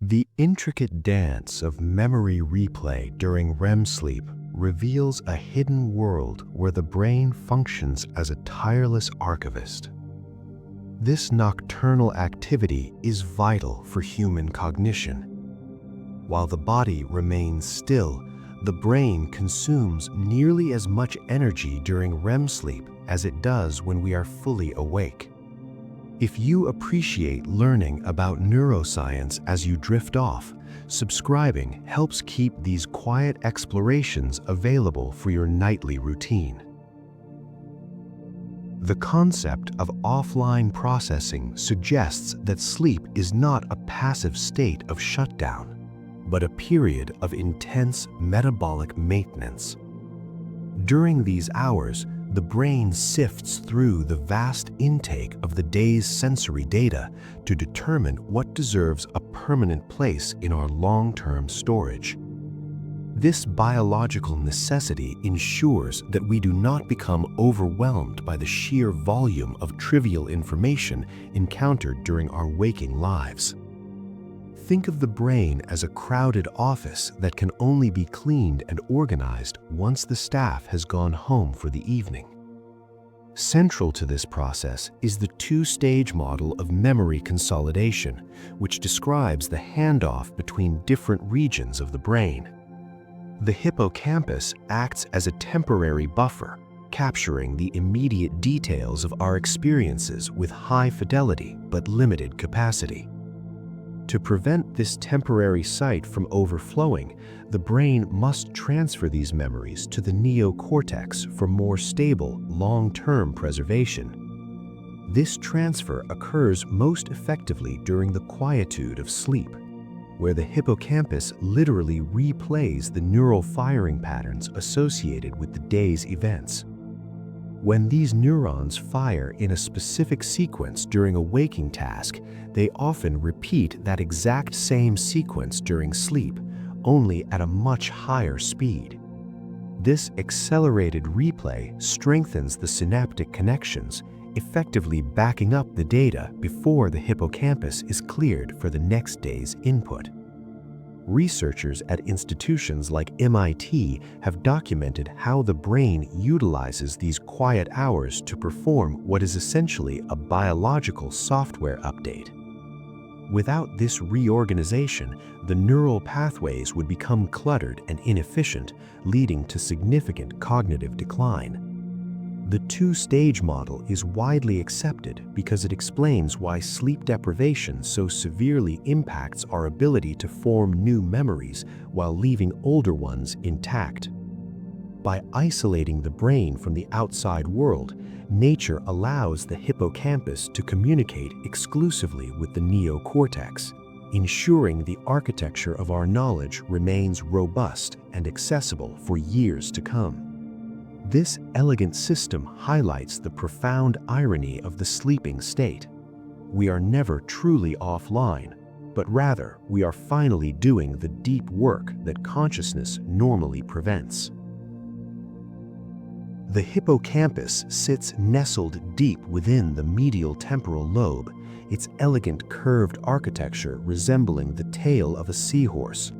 The intricate dance of memory replay during REM sleep reveals a hidden world where the brain functions as a tireless archivist. This nocturnal activity is vital for human cognition. While the body remains still, the brain consumes nearly as much energy during REM sleep as it does when we are fully awake. If you appreciate learning about neuroscience as you drift off, subscribing helps keep these quiet explorations available for your nightly routine. The concept of offline processing suggests that sleep is not a passive state of shutdown, but a period of intense metabolic maintenance. During these hours, the brain sifts through the vast intake of the day's sensory data to determine what deserves a permanent place in our long-term storage. This biological necessity ensures that we do not become overwhelmed by the sheer volume of trivial information encountered during our waking lives. Think of the brain as a crowded office that can only be cleaned and organized once the staff has gone home for the evening. Central to this process is the two-stage model of memory consolidation, which describes the handoff between different regions of the brain. The hippocampus acts as a temporary buffer, capturing the immediate details of our experiences with high fidelity but limited capacity. To prevent this temporary sight from overflowing, the brain must transfer these memories to the neocortex for more stable, long-term preservation. This transfer occurs most effectively during the quietude of sleep, where the hippocampus literally replays the neural firing patterns associated with the day's events. When these neurons fire in a specific sequence during a waking task, they often repeat that exact same sequence during sleep, only at a much higher speed. This accelerated replay strengthens the synaptic connections, effectively backing up the data before the hippocampus is cleared for the next day's input. Researchers at institutions like MIT have documented how the brain utilizes these quiet hours to perform what is essentially a biological software update. Without this reorganization, the neural pathways would become cluttered and inefficient, leading to significant cognitive decline. The two-stage model is widely accepted because it explains why sleep deprivation so severely impacts our ability to form new memories while leaving older ones intact. By isolating the brain from the outside world, nature allows the hippocampus to communicate exclusively with the neocortex, ensuring the architecture of our knowledge remains robust and accessible for years to come. This elegant system highlights the profound irony of the sleeping state. We are never truly offline, but rather we are finally doing the deep work that consciousness normally prevents. The hippocampus sits nestled deep within the medial temporal lobe, its elegant curved architecture resembling the tail of a seahorse.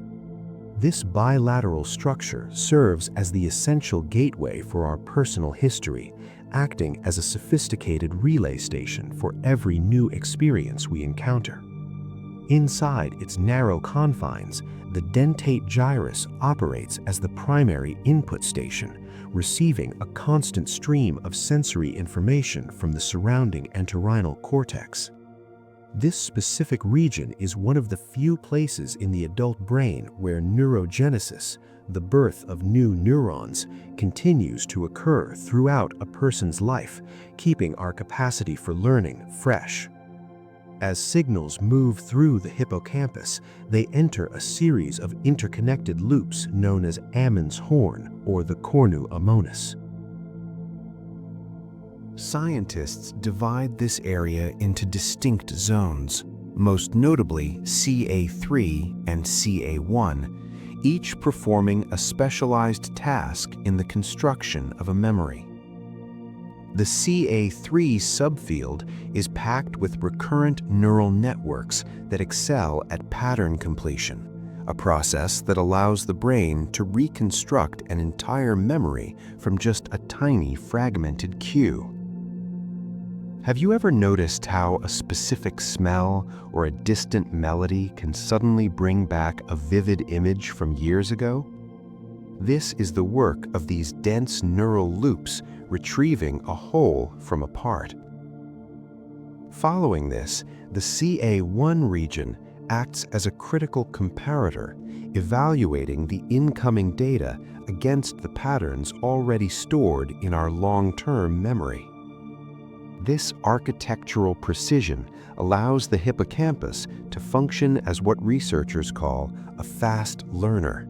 This bilateral structure serves as the essential gateway for our personal history, acting as a sophisticated relay station for every new experience we encounter. Inside its narrow confines, the dentate gyrus operates as the primary input station, receiving a constant stream of sensory information from the surrounding entorhinal cortex. This specific region is one of the few places in the adult brain where neurogenesis, the birth of new neurons, continues to occur throughout a person's life, keeping our capacity for learning fresh. As signals move through the hippocampus, they enter a series of interconnected loops known as Ammon's horn or the cornu ammonis. Scientists divide this area into distinct zones, most notably CA3 and CA1, each performing a specialized task in the construction of a memory. The CA3 subfield is packed with recurrent neural networks that excel at pattern completion, a process that allows the brain to reconstruct an entire memory from just a tiny fragmented cue. Have you ever noticed how a specific smell or a distant melody can suddenly bring back a vivid image from years ago? This is the work of these dense neural loops retrieving a whole from a part. Following this, the CA1 region acts as a critical comparator, evaluating the incoming data against the patterns already stored in our long-term memory. This architectural precision allows the hippocampus to function as what researchers call a fast learner.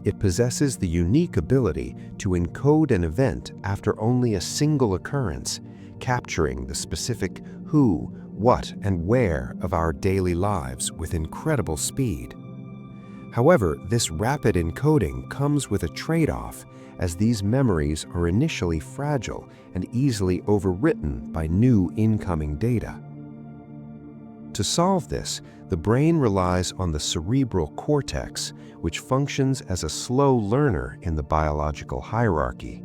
It possesses the unique ability to encode an event after only a single occurrence, capturing the specific who, what, and where of our daily lives with incredible speed. However, this rapid encoding comes with a trade-off, as these memories are initially fragile and easily overwritten by new incoming data. To solve this, the brain relies on the cerebral cortex, which functions as a slow learner in the biological hierarchy.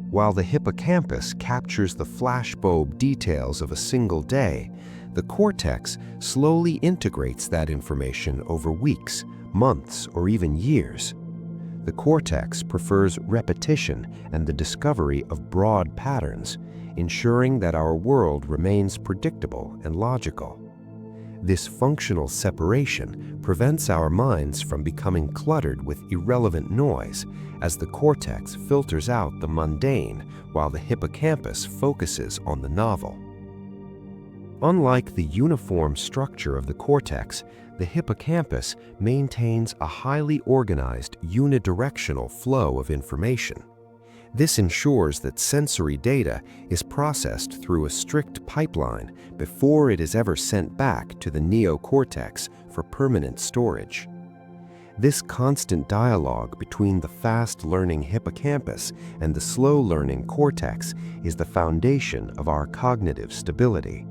While the hippocampus captures the flashbulb details of a single day, the cortex slowly integrates that information over weeks, months, or even years. The cortex prefers repetition and the discovery of broad patterns, ensuring that our world remains predictable and logical. This functional separation prevents our minds from becoming cluttered with irrelevant noise, as the cortex filters out the mundane while the hippocampus focuses on the novel. Unlike the uniform structure of the cortex, the hippocampus maintains a highly organized unidirectional flow of information. This ensures that sensory data is processed through a strict pipeline before it is ever sent back to the neocortex for permanent storage. This constant dialogue between the fast-learning hippocampus and the slow-learning cortex is the foundation of our cognitive stability.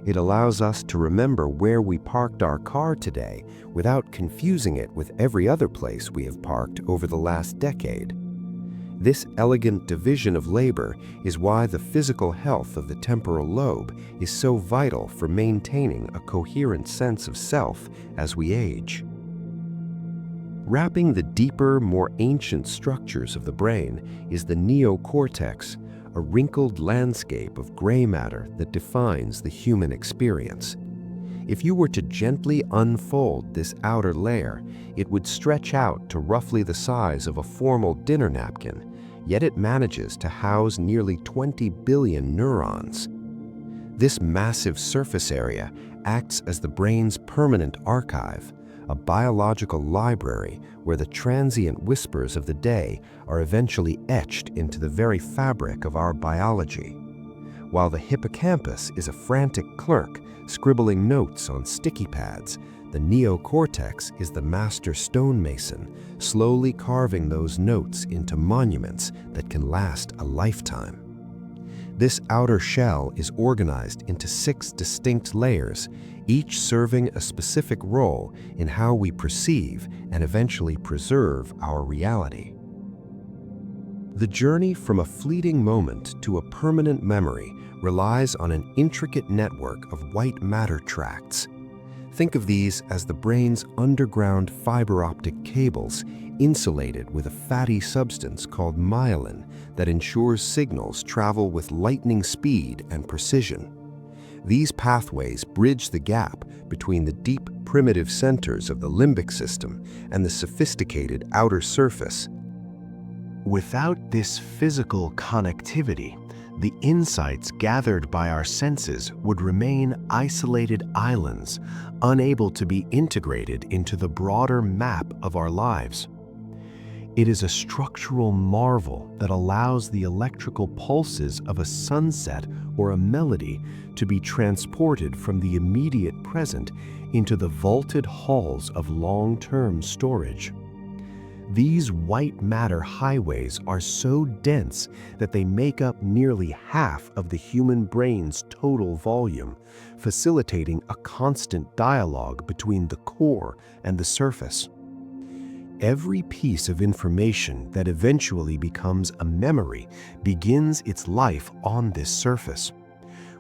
It allows us to remember where we parked our car today without confusing it with every other place we have parked over the last decade. This elegant division of labor is why the physical health of the temporal lobe is so vital for maintaining a coherent sense of self as we age. Wrapping the deeper, more ancient structures of the brain is the neocortex, a wrinkled landscape of gray matter that defines the human experience. If you were to gently unfold this outer layer, it would stretch out to roughly the size of a formal dinner napkin, yet it manages to house nearly 20 billion neurons. This massive surface area acts as the brain's permanent archive, a biological library where the transient whispers of the day are eventually etched into the very fabric of our biology. While the hippocampus is a frantic clerk scribbling notes on sticky pads, the neocortex is the master stonemason, slowly carving those notes into monuments that can last a lifetime. This outer shell is organized into 6 distinct layers, each serving a specific role in how we perceive and eventually preserve our reality. The journey from a fleeting moment to a permanent memory relies on an intricate network of white matter tracts. Think of these as the brain's underground fiber optic cables, insulated with a fatty substance called myelin that ensures signals travel with lightning speed and precision. These pathways bridge the gap between the deep primitive centers of the limbic system and the sophisticated outer surface. Without this physical connectivity, the insights gathered by our senses would remain isolated islands, unable to be integrated into the broader map of our lives. It is a structural marvel that allows the electrical pulses of a sunset or a melody to be transported from the immediate present into the vaulted halls of long-term storage. These white matter highways are so dense that they make up nearly half of the human brain's total volume, facilitating a constant dialogue between the core and the surface. Every piece of information that eventually becomes a memory begins its life on this surface.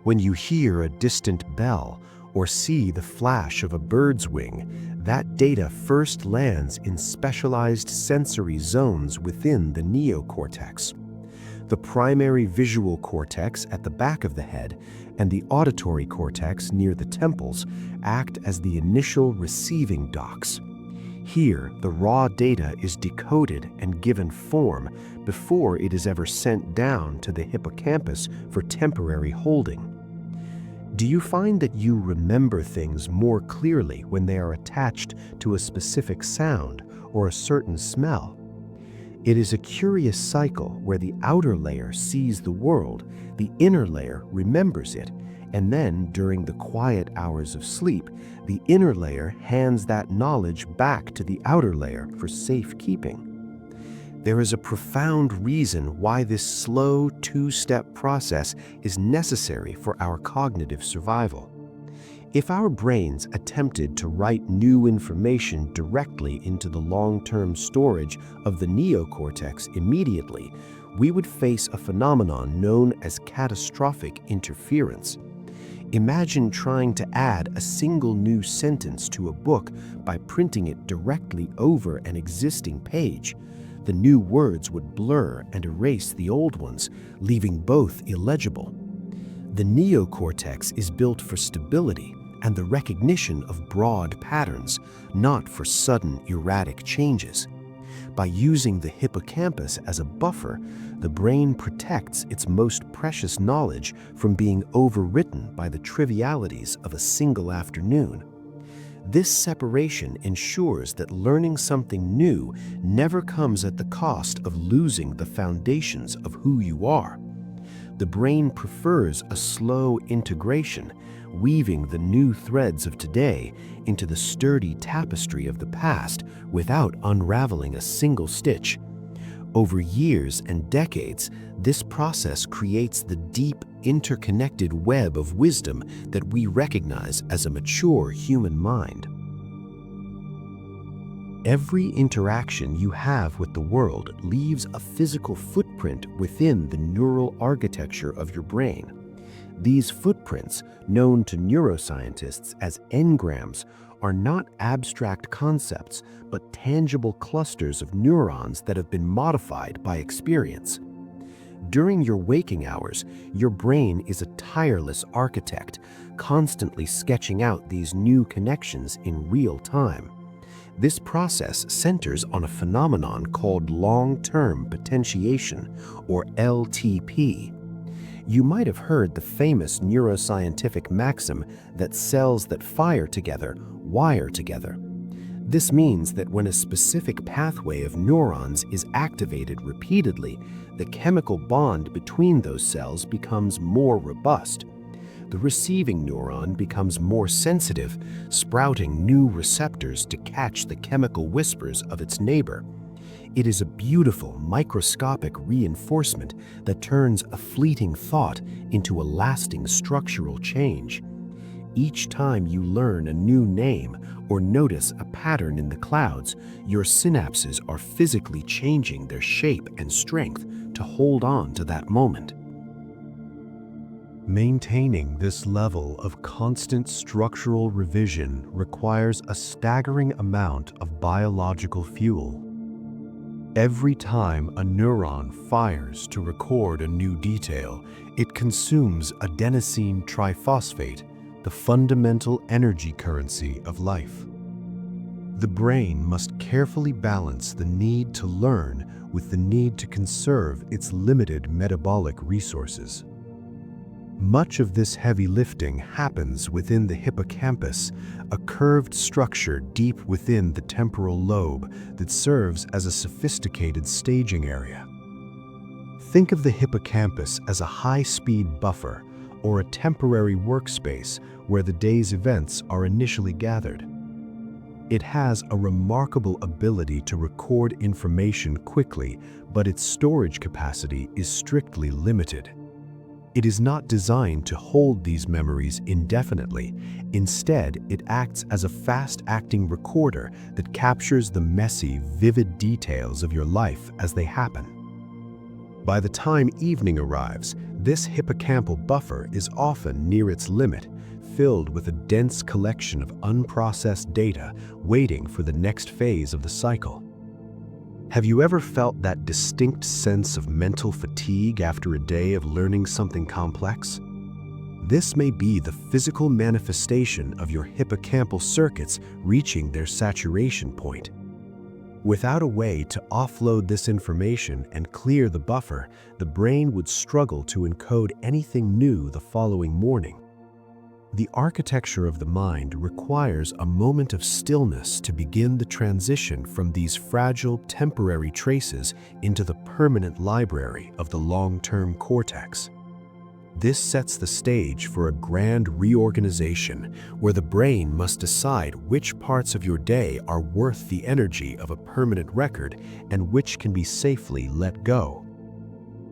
When you hear a distant bell or see the flash of a bird's wing, that data first lands in specialized sensory zones within the neocortex. The primary visual cortex at the back of the head and the auditory cortex near the temples act as the initial receiving docks. Here, the raw data is decoded and given form before it is ever sent down to the hippocampus for temporary holding. Do you find that you remember things more clearly when they are attached to a specific sound or a certain smell? It is a curious cycle where the outer layer sees the world, the inner layer remembers it, and then, during the quiet hours of sleep, the inner layer hands that knowledge back to the outer layer for safekeeping. There is a profound reason why this slow two-step process is necessary for our cognitive survival. If our brains attempted to write new information directly into the long-term storage of the neocortex immediately, we would face a phenomenon known as catastrophic interference. Imagine trying to add a single new sentence to a book by printing it directly over an existing page. The new words would blur and erase the old ones, leaving both illegible. The neocortex is built for stability and the recognition of broad patterns, not for sudden erratic changes. By using the hippocampus as a buffer, the brain protects its most precious knowledge from being overwritten by the trivialities of a single afternoon. This separation ensures that learning something new never comes at the cost of losing the foundations of who you are. The brain prefers a slow integration, weaving the new threads of today into the sturdy tapestry of the past without unraveling a single stitch. Over years and decades, this process creates the deep, interconnected web of wisdom that we recognize as a mature human mind. Every interaction you have with the world leaves a physical footprint within the neural architecture of your brain. These footprints, known to neuroscientists as engrams, are not abstract concepts, but tangible clusters of neurons that have been modified by experience. During your waking hours, your brain is a tireless architect, constantly sketching out these new connections in real time. This process centers on a phenomenon called long-term potentiation, or LTP. You might have heard the famous neuroscientific maxim that cells that fire together wire together. This means that when a specific pathway of neurons is activated repeatedly, the chemical bond between those cells becomes more robust. The receiving neuron becomes more sensitive, sprouting new receptors to catch the chemical whispers of its neighbor. It is a beautiful, microscopic reinforcement that turns a fleeting thought into a lasting structural change. Each time you learn a new name or notice a pattern in the clouds, your synapses are physically changing their shape and strength to hold on to that moment. Maintaining this level of constant structural revision requires a staggering amount of biological fuel. Every time a neuron fires to record a new detail, it consumes adenosine triphosphate, the fundamental energy currency of life. The brain must carefully balance the need to learn with the need to conserve its limited metabolic resources. Much of this heavy lifting happens within the hippocampus, a curved structure deep within the temporal lobe that serves as a sophisticated staging area. Think of the hippocampus as a high-speed buffer or a temporary workspace where the day's events are initially gathered. It has a remarkable ability to record information quickly, but its storage capacity is strictly limited. It is not designed to hold these memories indefinitely. Instead, it acts as a fast-acting recorder that captures the messy, vivid details of your life as they happen. By the time evening arrives, this hippocampal buffer is often near its limit, filled with a dense collection of unprocessed data waiting for the next phase of the cycle. Have you ever felt that distinct sense of mental fatigue after a day of learning something complex? This may be the physical manifestation of your hippocampal circuits reaching their saturation point. Without a way to offload this information and clear the buffer, the brain would struggle to encode anything new the following morning. The architecture of the mind requires a moment of stillness to begin the transition from these fragile, temporary traces into the permanent library of the long-term cortex. This sets the stage for a grand reorganization where the brain must decide which parts of your day are worth the energy of a permanent record and which can be safely let go.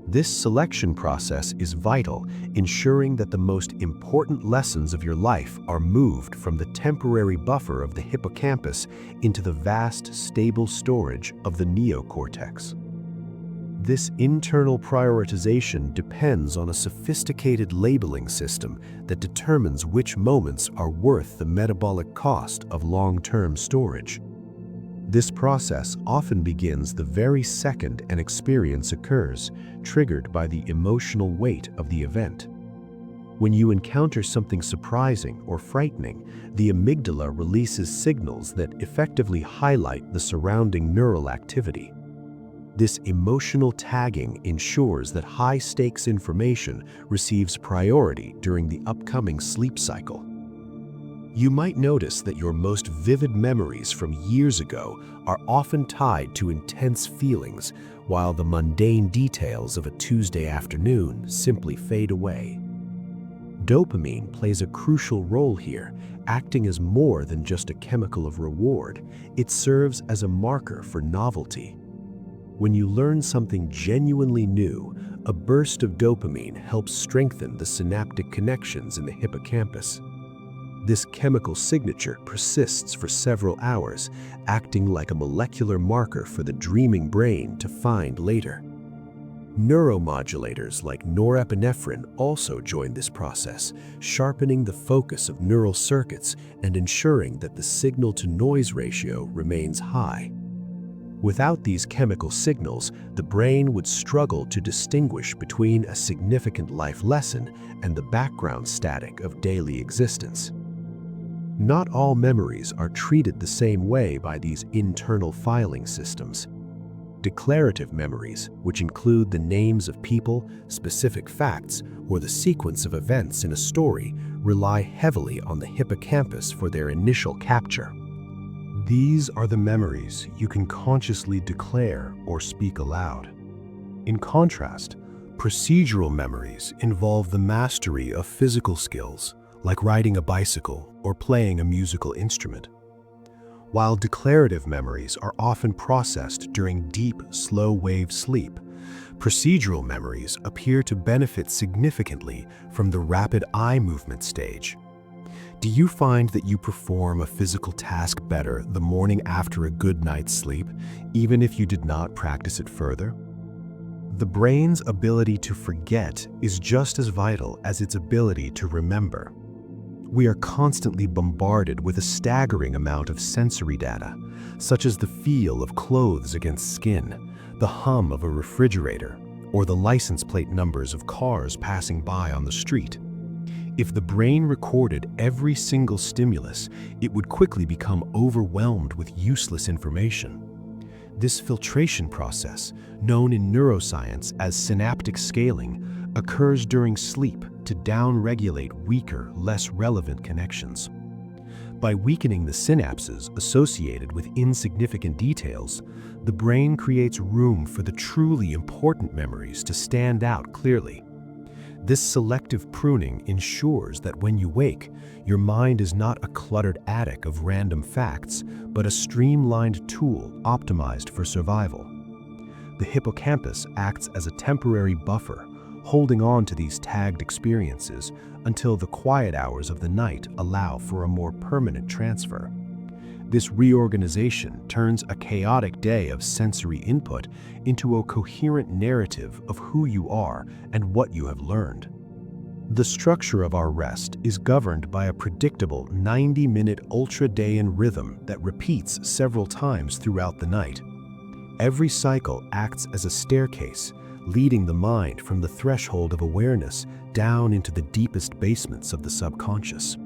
This selection process is vital, ensuring that the most important lessons of your life are moved from the temporary buffer of the hippocampus into the vast, stable storage of the neocortex. This internal prioritization depends on a sophisticated labeling system that determines which moments are worth the metabolic cost of long-term storage. This process often begins the very second an experience occurs, triggered by the emotional weight of the event. When you encounter something surprising or frightening, the amygdala releases signals that effectively highlight the surrounding neural activity. This emotional tagging ensures that high-stakes information receives priority during the upcoming sleep cycle. You might notice that your most vivid memories from years ago are often tied to intense feelings, while the mundane details of a Tuesday afternoon simply fade away. Dopamine plays a crucial role here, acting as more than just a chemical of reward. It serves as a marker for novelty. When you learn something genuinely new, a burst of dopamine helps strengthen the synaptic connections in the hippocampus. This chemical signature persists for several hours, acting like a molecular marker for the dreaming brain to find later. Neuromodulators like norepinephrine also join this process, sharpening the focus of neural circuits and ensuring that the signal-to-noise ratio remains high. Without these chemical signals, the brain would struggle to distinguish between a significant life lesson and the background static of daily existence. Not all memories are treated the same way by these internal filing systems. Declarative memories, which include the names of people, specific facts, or the sequence of events in a story, rely heavily on the hippocampus for their initial capture. These are the memories you can consciously declare or speak aloud. In contrast, procedural memories involve the mastery of physical skills, like riding a bicycle or playing a musical instrument. While declarative memories are often processed during deep, slow-wave sleep, procedural memories appear to benefit significantly from the rapid eye movement stage. Do you find that you perform a physical task better the morning after a good night's sleep, even if you did not practice it further? The brain's ability to forget is just as vital as its ability to remember. We are constantly bombarded with a staggering amount of sensory data, such as the feel of clothes against skin, the hum of a refrigerator, or the license plate numbers of cars passing by on the street. If the brain recorded every single stimulus, it would quickly become overwhelmed with useless information. This filtration process, known in neuroscience as synaptic scaling, occurs during sleep to downregulate weaker, less relevant connections. By weakening the synapses associated with insignificant details, the brain creates room for the truly important memories to stand out clearly. This selective pruning ensures that when you wake, your mind is not a cluttered attic of random facts, but a streamlined tool optimized for survival. The hippocampus acts as a temporary buffer, holding on to these tagged experiences until the quiet hours of the night allow for a more permanent transfer. This reorganization turns a chaotic day of sensory input into a coherent narrative of who you are and what you have learned. The structure of our rest is governed by a predictable 90-minute ultradian rhythm that repeats several times throughout the night. Every cycle acts as a staircase, leading the mind from the threshold of awareness down into the deepest basements of the subconscious.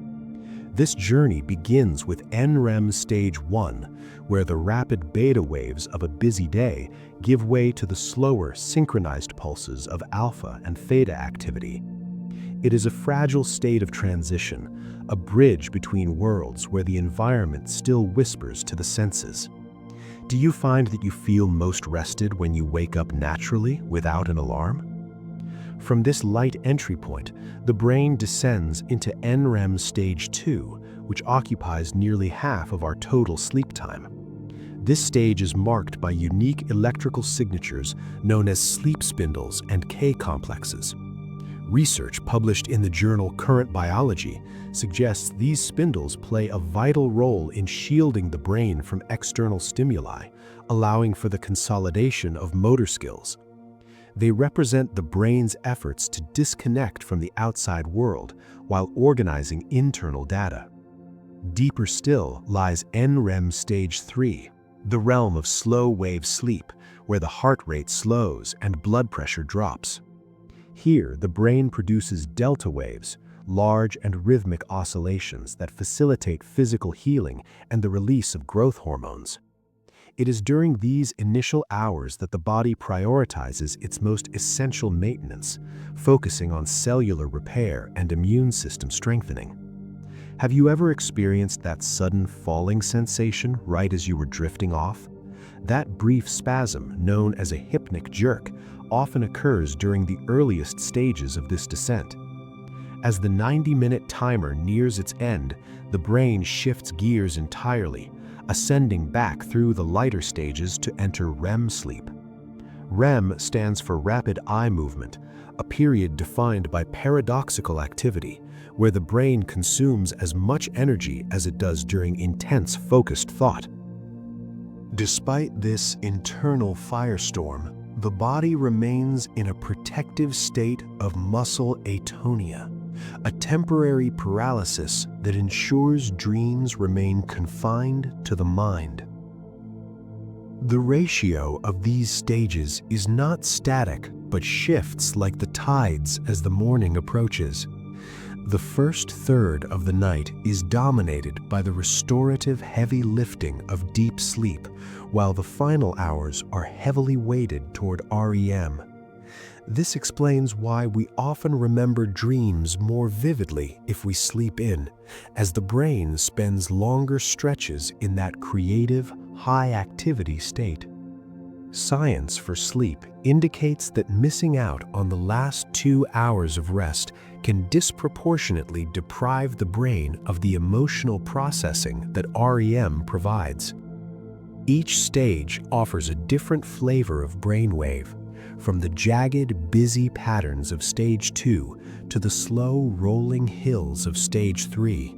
This journey begins with NREM stage 1, where the rapid beta waves of a busy day give way to the slower, synchronized pulses of alpha and theta activity. It is a fragile state of transition, a bridge between worlds where the environment still whispers to the senses. Do you find that you feel most rested when you wake up naturally without an alarm? From this light entry point, the brain descends into NREM stage 2, which occupies nearly half of our total sleep time. This stage is marked by unique electrical signatures known as sleep spindles and K-complexes. Research published in the journal Current Biology suggests these spindles play a vital role in shielding the brain from external stimuli, allowing for the consolidation of motor skills. They represent the brain's efforts to disconnect from the outside world while organizing internal data. Deeper still lies NREM stage 3, the realm of slow-wave sleep, where the heart rate slows and blood pressure drops. Here, the brain produces delta waves, large and rhythmic oscillations that facilitate physical healing and the release of growth hormones. It is during these initial hours that the body prioritizes its most essential maintenance, focusing on cellular repair and immune system strengthening. Have you ever experienced that sudden falling sensation right as you were drifting off? That brief spasm, known as a hypnic jerk, often occurs during the earliest stages of this descent. As the 90-minute timer nears its end, the brain shifts gears entirely, ascending back through the lighter stages to enter REM sleep. REM stands for rapid eye movement, a period defined by paradoxical activity, where the brain consumes as much energy as it does during intense focused thought. Despite this internal firestorm, the body remains in a protective state of muscle atonia, a temporary paralysis that ensures dreams remain confined to the mind. The ratio of these stages is not static, but shifts like the tides as the morning approaches. The first third of the night is dominated by the restorative heavy lifting of deep sleep, while the final hours are heavily weighted toward REM. This explains why we often remember dreams more vividly if we sleep in, as the brain spends longer stretches in that creative, high-activity state. Science for sleep indicates that missing out on the last 2 hours of rest can disproportionately deprive the brain of the emotional processing that REM provides. Each stage offers a different flavor of brainwave, from the jagged, busy patterns of stage 2 to the slow, rolling hills of stage 3.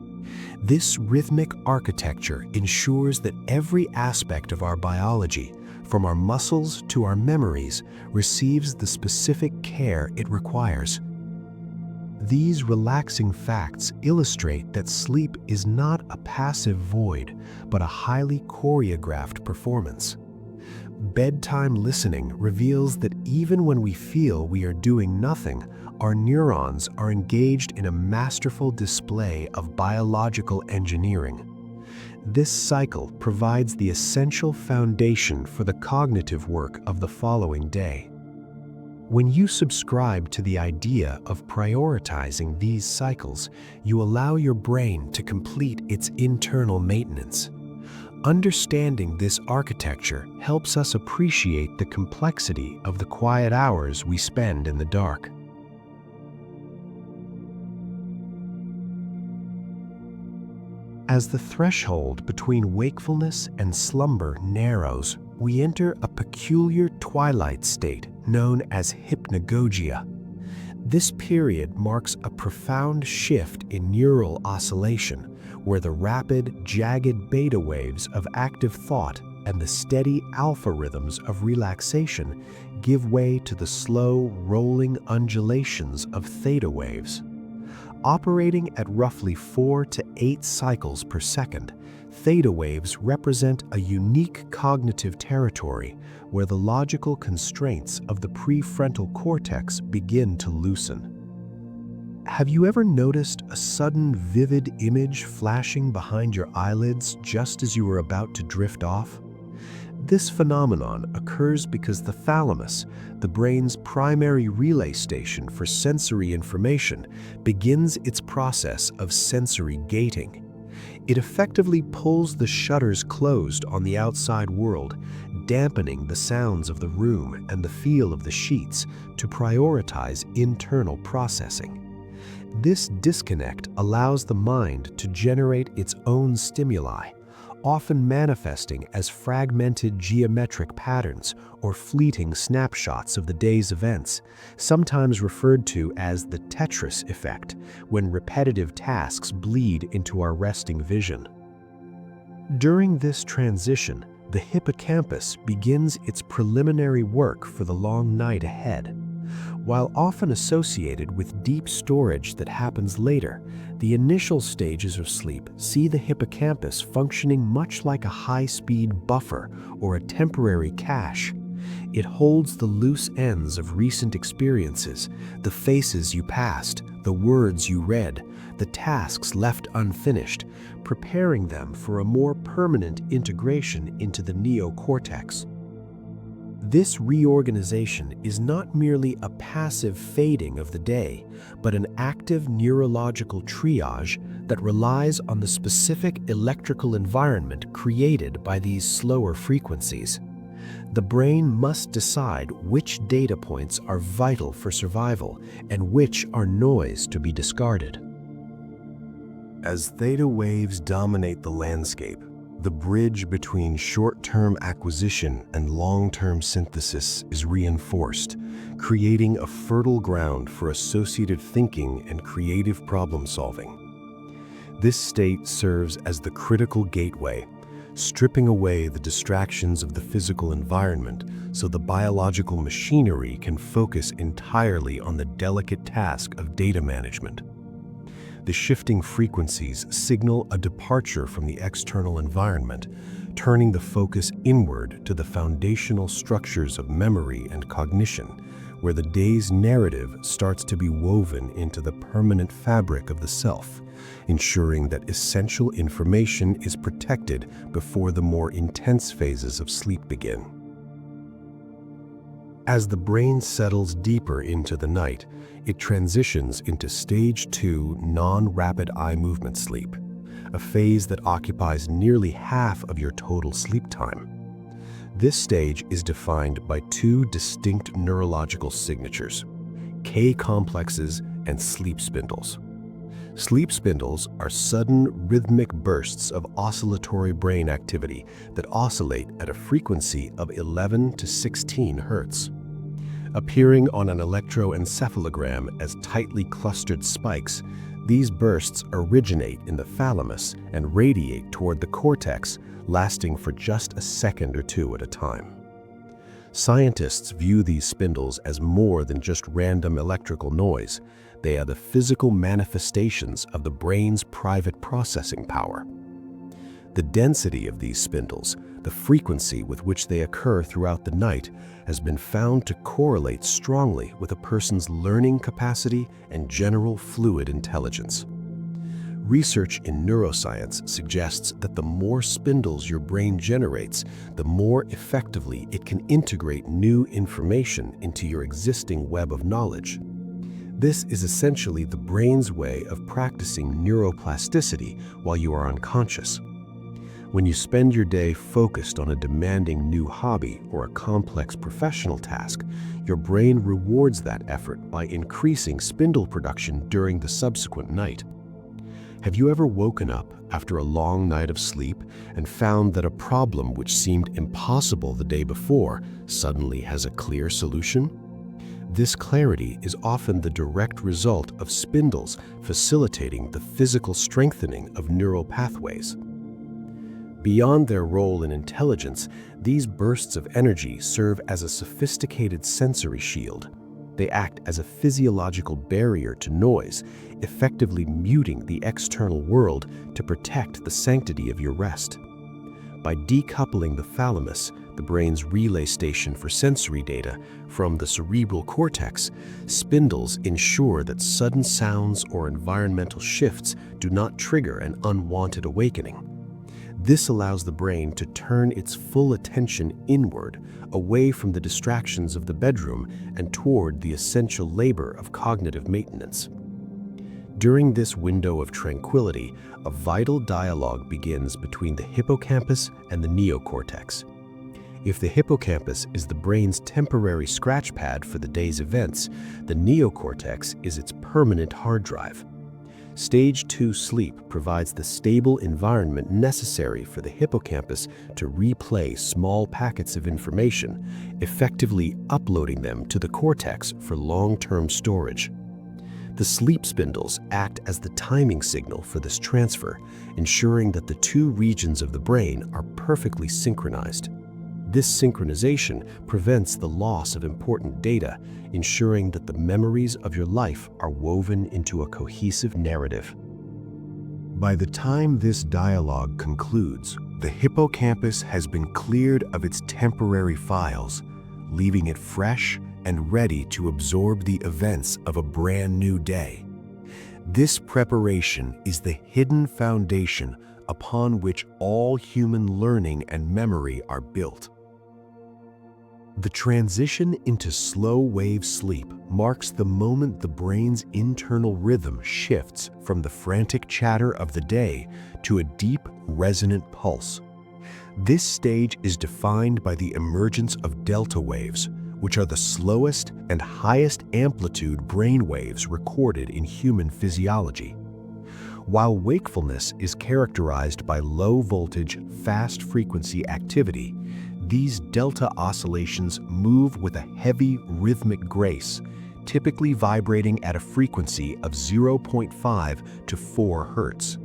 This rhythmic architecture ensures that every aspect of our biology, from our muscles to our memories, receives the specific care it requires. These relaxing facts illustrate that sleep is not a passive void, but a highly choreographed performance. Bedtime listening reveals that even when we feel we are doing nothing, our neurons are engaged in a masterful display of biological engineering. This cycle provides the essential foundation for the cognitive work of the following day. When you subscribe to the idea of prioritizing these cycles, you allow your brain to complete its internal maintenance. Understanding this architecture helps us appreciate the complexity of the quiet hours we spend in the dark. As the threshold between wakefulness and slumber narrows, we enter a peculiar twilight state known as hypnagogia. This period marks a profound shift in neural oscillation, where the rapid, jagged beta waves of active thought and the steady alpha rhythms of relaxation give way to the slow, rolling undulations of theta waves. Operating at roughly 4 to 8 cycles per second, theta waves represent a unique cognitive territory where the logical constraints of the prefrontal cortex begin to loosen. Have you ever noticed a sudden vivid image flashing behind your eyelids just as you were about to drift off? This phenomenon occurs because the thalamus, the brain's primary relay station for sensory information, begins its process of sensory gating. It effectively pulls the shutters closed on the outside world, dampening the sounds of the room and the feel of the sheets to prioritize internal processing. This disconnect allows the mind to generate its own stimuli, often manifesting as fragmented geometric patterns or fleeting snapshots of the day's events, sometimes referred to as the Tetris effect, when repetitive tasks bleed into our resting vision. During this transition, the hippocampus begins its preliminary work for the long night ahead. While often associated with deep storage that happens later, the initial stages of sleep see the hippocampus functioning much like a high-speed buffer or a temporary cache. It holds the loose ends of recent experiences, the faces you passed, the words you read, the tasks left unfinished, preparing them for a more permanent integration into the neocortex. This reorganization is not merely a passive fading of the day, but an active neurological triage that relies on the specific electrical environment created by these slower frequencies. The brain must decide which data points are vital for survival and which are noise to be discarded. As theta waves dominate the landscape, the bridge between short-term acquisition and long-term synthesis is reinforced, creating a fertile ground for associative thinking and creative problem-solving. This state serves as the critical gateway, stripping away the distractions of the physical environment so the biological machinery can focus entirely on the delicate task of data management. The shifting frequencies signal a departure from the external environment, turning the focus inward to the foundational structures of memory and cognition, where the day's narrative starts to be woven into the permanent fabric of the self, ensuring that essential information is protected before the more intense phases of sleep begin. As the brain settles deeper into the night, it transitions into Stage 2 non-rapid eye movement sleep, a phase that occupies nearly half of your total sleep time. This stage is defined by two distinct neurological signatures: K complexes and sleep spindles. Sleep spindles are sudden rhythmic bursts of oscillatory brain activity that oscillate at a frequency of 11 to 16 Hz. Appearing on an electroencephalogram as tightly clustered spikes, these bursts originate in the thalamus and radiate toward the cortex, lasting for just a second or two at a time. Scientists view these spindles as more than just random electrical noise. They are the physical manifestations of the brain's private processing power. The density of these spindles, the frequency with which they occur throughout the night, has been found to correlate strongly with a person's learning capacity and general fluid intelligence. Research in neuroscience suggests that the more spindles your brain generates, the more effectively it can integrate new information into your existing web of knowledge. This is essentially the brain's way of practicing neuroplasticity while you are unconscious. When you spend your day focused on a demanding new hobby or a complex professional task, your brain rewards that effort by increasing spindle production during the subsequent night. Have you ever woken up after a long night of sleep and found that a problem which seemed impossible the day before suddenly has a clear solution? This clarity is often the direct result of spindles facilitating the physical strengthening of neural pathways. Beyond their role in intelligence, these bursts of energy serve as a sophisticated sensory shield. They act as a physiological barrier to noise, effectively muting the external world to protect the sanctity of your rest. By decoupling the thalamus, the brain's relay station for sensory data, from the cerebral cortex, spindles ensure that sudden sounds or environmental shifts do not trigger an unwanted awakening. This allows the brain to turn its full attention inward, away from the distractions of the bedroom and toward the essential labor of cognitive maintenance. During this window of tranquility, a vital dialogue begins between the hippocampus and the neocortex. If the hippocampus is the brain's temporary scratch pad for the day's events, the neocortex is its permanent hard drive. Stage 2 sleep provides the stable environment necessary for the hippocampus to replay small packets of information, effectively uploading them to the cortex for long-term storage. The sleep spindles act as the timing signal for this transfer, ensuring that the two regions of the brain are perfectly synchronized. This synchronization prevents the loss of important data, ensuring that the memories of your life are woven into a cohesive narrative. By the time this dialogue concludes, the hippocampus has been cleared of its temporary files, leaving it fresh and ready to absorb the events of a brand new day. This preparation is the hidden foundation upon which all human learning and memory are built. The transition into slow-wave sleep marks the moment the brain's internal rhythm shifts from the frantic chatter of the day to a deep, resonant pulse. This stage is defined by the emergence of delta waves, which are the slowest and highest amplitude brain waves recorded in human physiology. While wakefulness is characterized by low-voltage, fast-frequency activity, these delta oscillations move with a heavy rhythmic grace, typically vibrating at a frequency of 0.5 to 4 Hz.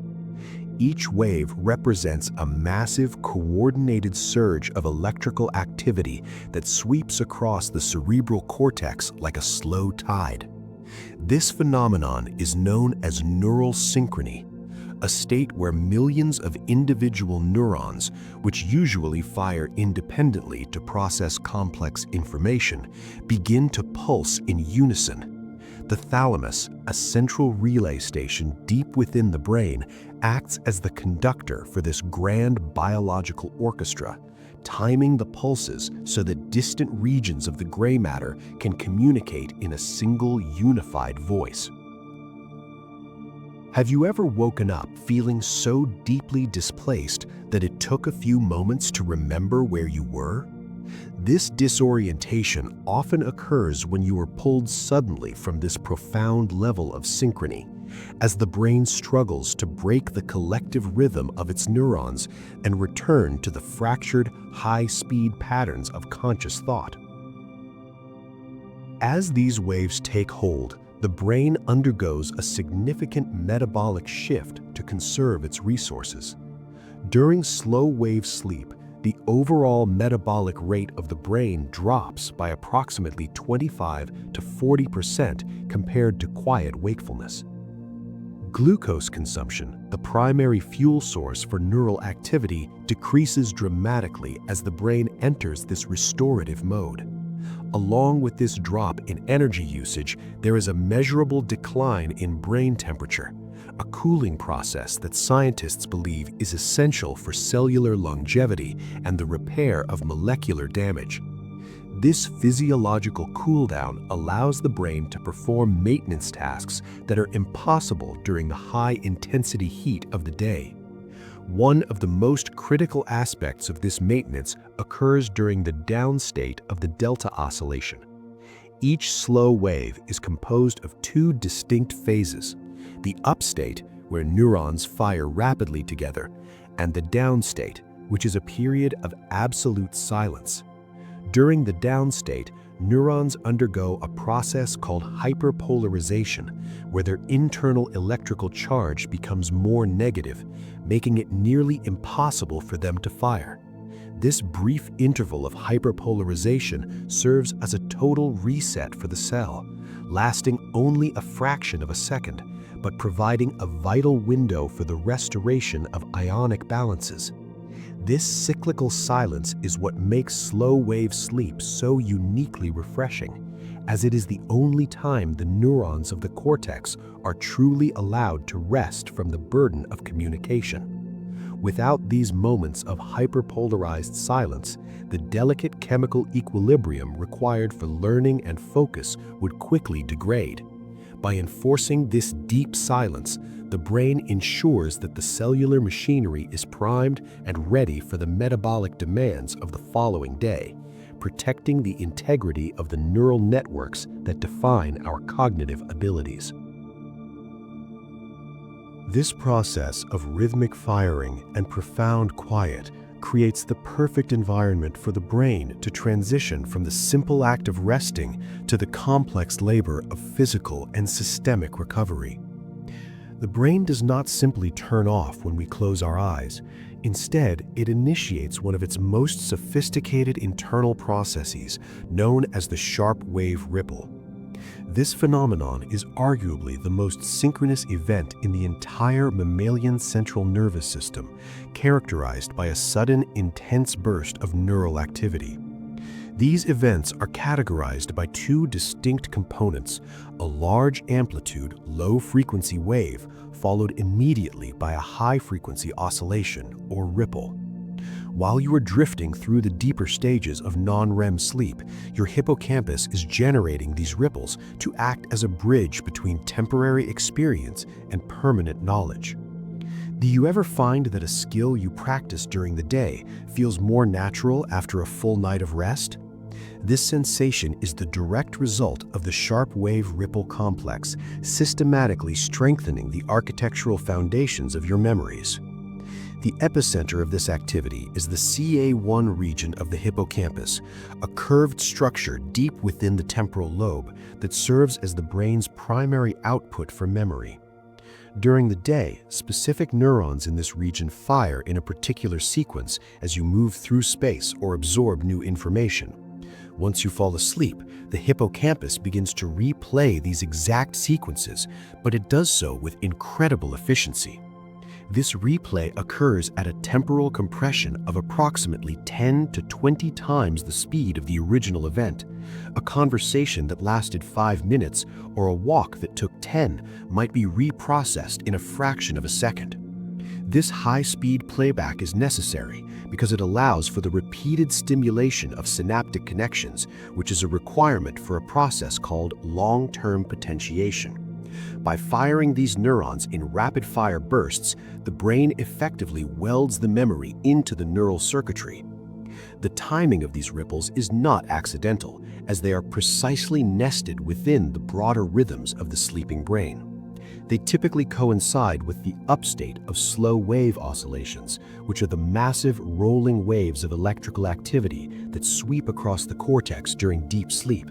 Each wave represents a massive, coordinated surge of electrical activity that sweeps across the cerebral cortex like a slow tide. This phenomenon is known as neural synchrony, a state where millions of individual neurons, which usually fire independently to process complex information, begin to pulse in unison. The thalamus, a central relay station deep within the brain, acts as the conductor for this grand biological orchestra, timing the pulses so that distant regions of the gray matter can communicate in a single unified voice. Have you ever woken up feeling so deeply displaced that it took a few moments to remember where you were? This disorientation often occurs when you are pulled suddenly from this profound level of synchrony, as the brain struggles to break the collective rhythm of its neurons and return to the fractured, high-speed patterns of conscious thought. As these waves take hold, the brain undergoes a significant metabolic shift to conserve its resources. During slow-wave sleep, the overall metabolic rate of the brain drops by approximately 25 to 40% compared to quiet wakefulness. Glucose consumption, the primary fuel source for neural activity, decreases dramatically as the brain enters this restorative mode. Along with this drop in energy usage, there is a measurable decline in brain temperature, a cooling process that scientists believe is essential for cellular longevity and the repair of molecular damage. This physiological cooldown allows the brain to perform maintenance tasks that are impossible during the high-intensity heat of the day. One of the most critical aspects of this maintenance occurs during the down state of the delta oscillation. Each slow wave is composed of two distinct phases: the up state, where neurons fire rapidly together, and the down state, which is a period of absolute silence. During the down state, neurons undergo a process called hyperpolarization, where their internal electrical charge becomes more negative, making it nearly impossible for them to fire. This brief interval of hyperpolarization serves as a total reset for the cell, lasting only a fraction of a second, but providing a vital window for the restoration of ionic balances. This cyclical silence is what makes slow-wave sleep so uniquely refreshing, as it is the only time the neurons of the cortex are truly allowed to rest from the burden of communication. Without these moments of hyperpolarized silence, the delicate chemical equilibrium required for learning and focus would quickly degrade. By enforcing this deep silence, the brain ensures that the cellular machinery is primed and ready for the metabolic demands of the following day, protecting the integrity of the neural networks that define our cognitive abilities. This process of rhythmic firing and profound quiet creates the perfect environment for the brain to transition from the simple act of resting to the complex labor of physical and systemic recovery. The brain does not simply turn off when we close our eyes. Instead, it initiates one of its most sophisticated internal processes, known as the sharp wave ripple. This phenomenon is arguably the most synchronous event in the entire mammalian central nervous system, characterized by a sudden, intense burst of neural activity. These events are categorized by two distinct components: a large amplitude, low-frequency wave, followed immediately by a high-frequency oscillation, or ripple. While you are drifting through the deeper stages of non-REM sleep, your hippocampus is generating these ripples to act as a bridge between temporary experience and permanent knowledge. Do you ever find that a skill you practice during the day feels more natural after a full night of rest? This sensation is the direct result of the sharp wave ripple complex, systematically strengthening the architectural foundations of your memories. The epicenter of this activity is the CA1 region of the hippocampus, a curved structure deep within the temporal lobe that serves as the brain's primary output for memory. During the day, specific neurons in this region fire in a particular sequence as you move through space or absorb new information. Once you fall asleep, the hippocampus begins to replay these exact sequences, but it does so with incredible efficiency. This replay occurs at a temporal compression of approximately 10 to 20 times the speed of the original event. A conversation that lasted 5 minutes or a walk that took 10 might be reprocessed in a fraction of a second. This high-speed playback is necessary because it allows for the repeated stimulation of synaptic connections, which is a requirement for a process called long-term potentiation. By firing these neurons in rapid-fire bursts, the brain effectively welds the memory into the neural circuitry. The timing of these ripples is not accidental, as they are precisely nested within the broader rhythms of the sleeping brain. They typically coincide with the upstate of slow-wave oscillations, which are the massive rolling waves of electrical activity that sweep across the cortex during deep sleep.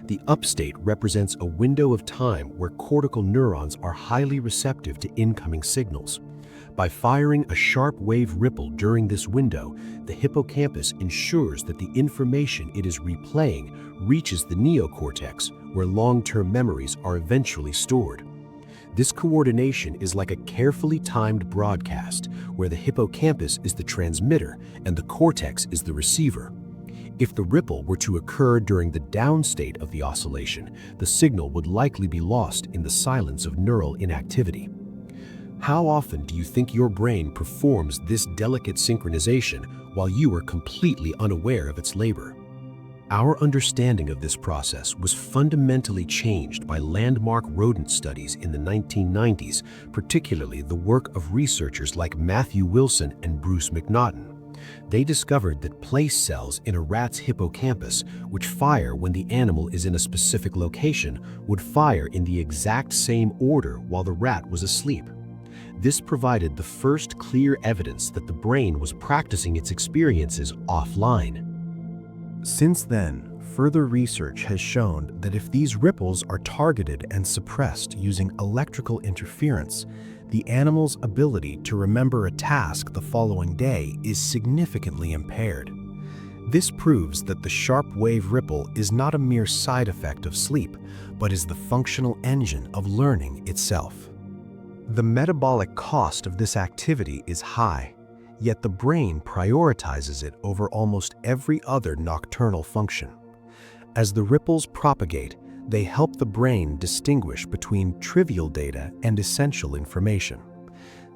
The upstate represents a window of time where cortical neurons are highly receptive to incoming signals. By firing a sharp wave ripple during this window, the hippocampus ensures that the information it is replaying reaches the neocortex, where long-term memories are eventually stored. This coordination is like a carefully timed broadcast, where the hippocampus is the transmitter and the cortex is the receiver. If the ripple were to occur during the down state of the oscillation, the signal would likely be lost in the silence of neural inactivity. How often do you think your brain performs this delicate synchronization while you are completely unaware of its labor? Our understanding of this process was fundamentally changed by landmark rodent studies in the 1990s, particularly the work of researchers like Matthew Wilson and Bruce McNaughton. They discovered that place cells in a rat's hippocampus, which fire when the animal is in a specific location, would fire in the exact same order while the rat was asleep. This provided the first clear evidence that the brain was practicing its experiences offline. Since then, further research has shown that if these ripples are targeted and suppressed using electrical interference, the animal's ability to remember a task the following day is significantly impaired. This proves that the sharp wave ripple is not a mere side effect of sleep, but is the functional engine of learning itself. The metabolic cost of this activity is high, yet the brain prioritizes it over almost every other nocturnal function. As the ripples propagate, they help the brain distinguish between trivial data and essential information.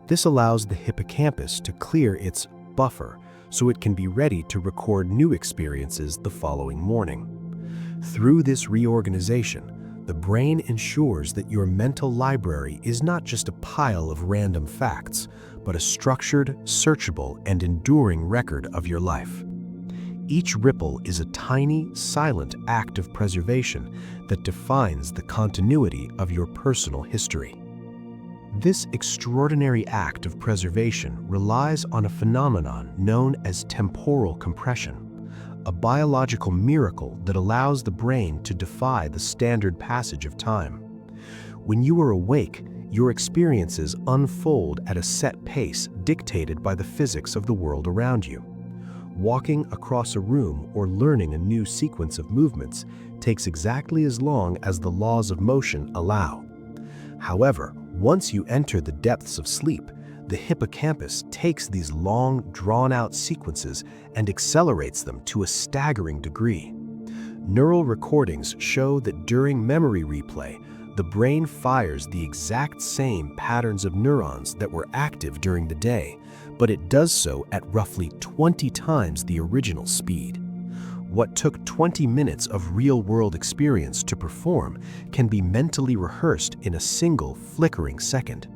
This allows the hippocampus to clear its buffer so it can be ready to record new experiences the following morning. Through this reorganization, the brain ensures that your mental library is not just a pile of random facts, but a structured, searchable, and enduring record of your life. Each ripple is a tiny, silent act of preservation that defines the continuity of your personal history. This extraordinary act of preservation relies on a phenomenon known as temporal compression, a biological miracle that allows the brain to defy the standard passage of time. When you are awake, your experiences unfold at a set pace dictated by the physics of the world around you. Walking across a room or learning a new sequence of movements takes exactly as long as the laws of motion allow. However, once you enter the depths of sleep, the hippocampus takes these long, drawn-out sequences and accelerates them to a staggering degree. Neural recordings show that during memory replay, the brain fires the exact same patterns of neurons that were active during the day, but it does so at roughly 20 times the original speed. What took 20 minutes of real-world experience to perform can be mentally rehearsed in a single flickering second.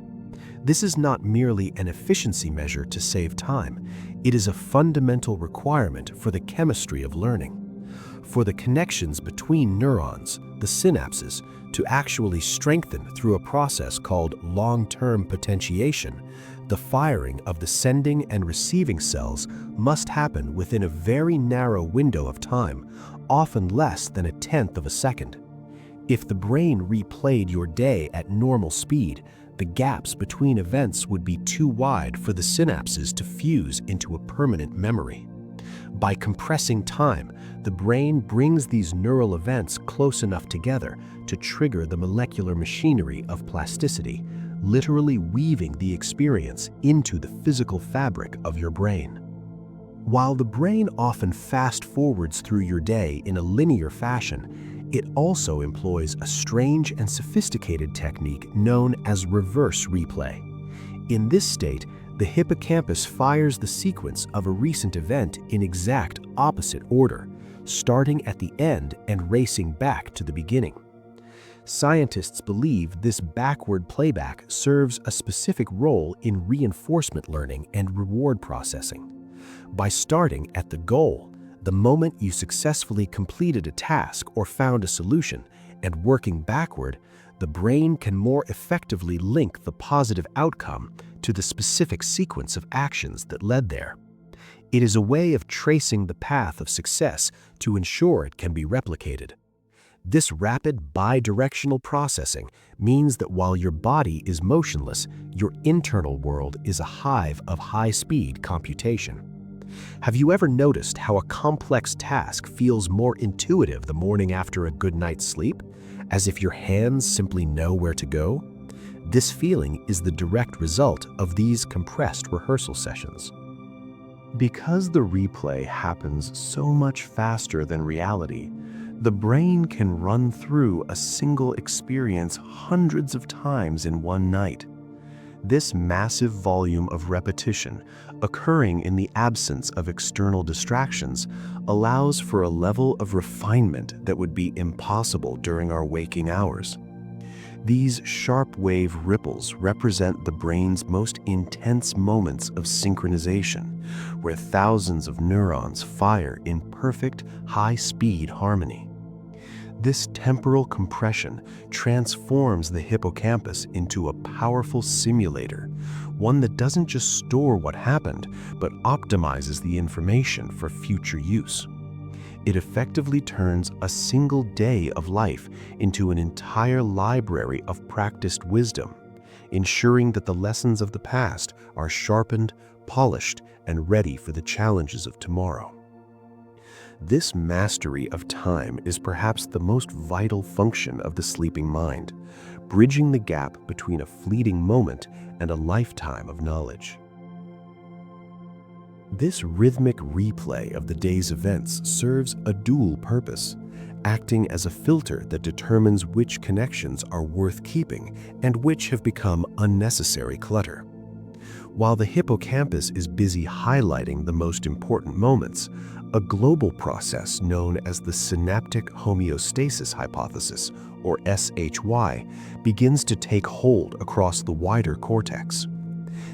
This is not merely an efficiency measure to save time. It is a fundamental requirement for the chemistry of learning. For the connections between neurons, the synapses, to actually strengthen through a process called long-term potentiation, the firing of the sending and receiving cells must happen within a very narrow window of time, often less than 1/10 of a second. If the brain replayed your day at normal speed, the gaps between events would be too wide for the synapses to fuse into a permanent memory. By compressing time, the brain brings these neural events close enough together to trigger the molecular machinery of plasticity, literally weaving the experience into the physical fabric of your brain. While the brain often fast-forwards through your day in a linear fashion, it also employs a strange and sophisticated technique known as reverse replay. In this state, the hippocampus fires the sequence of a recent event in exact opposite order, starting at the end and racing back to the beginning. Scientists believe this backward playback serves a specific role in reinforcement learning and reward processing. By starting at the goal, the moment you successfully completed a task or found a solution, and working backward, the brain can more effectively link the positive outcome to the specific sequence of actions that led there. It is a way of tracing the path of success to ensure it can be replicated. This rapid bidirectional processing means that while your body is motionless, your internal world is a hive of high-speed computation. Have you ever noticed how a complex task feels more intuitive the morning after a good night's sleep, as if your hands simply know where to go? This feeling is the direct result of these compressed rehearsal sessions. Because the replay happens so much faster than reality, the brain can run through a single experience hundreds of times in one night. This massive volume of repetition, occurring in the absence of external distractions, allows for a level of refinement that would be impossible during our waking hours. These sharp wave ripples represent the brain's most intense moments of synchronization, where thousands of neurons fire in perfect, high-speed harmony. This temporal compression transforms the hippocampus into a powerful simulator, one that doesn't just store what happened, but optimizes the information for future use. It effectively turns a single day of life into an entire library of practiced wisdom, ensuring that the lessons of the past are sharpened, polished, and ready for the challenges of tomorrow. This mastery of time is perhaps the most vital function of the sleeping mind, bridging the gap between a fleeting moment and a lifetime of knowledge. This rhythmic replay of the day's events serves a dual purpose, acting as a filter that determines which connections are worth keeping and which have become unnecessary clutter. While the hippocampus is busy highlighting the most important moments, a global process known as the synaptic homeostasis hypothesis, or SHY, begins to take hold across the wider cortex.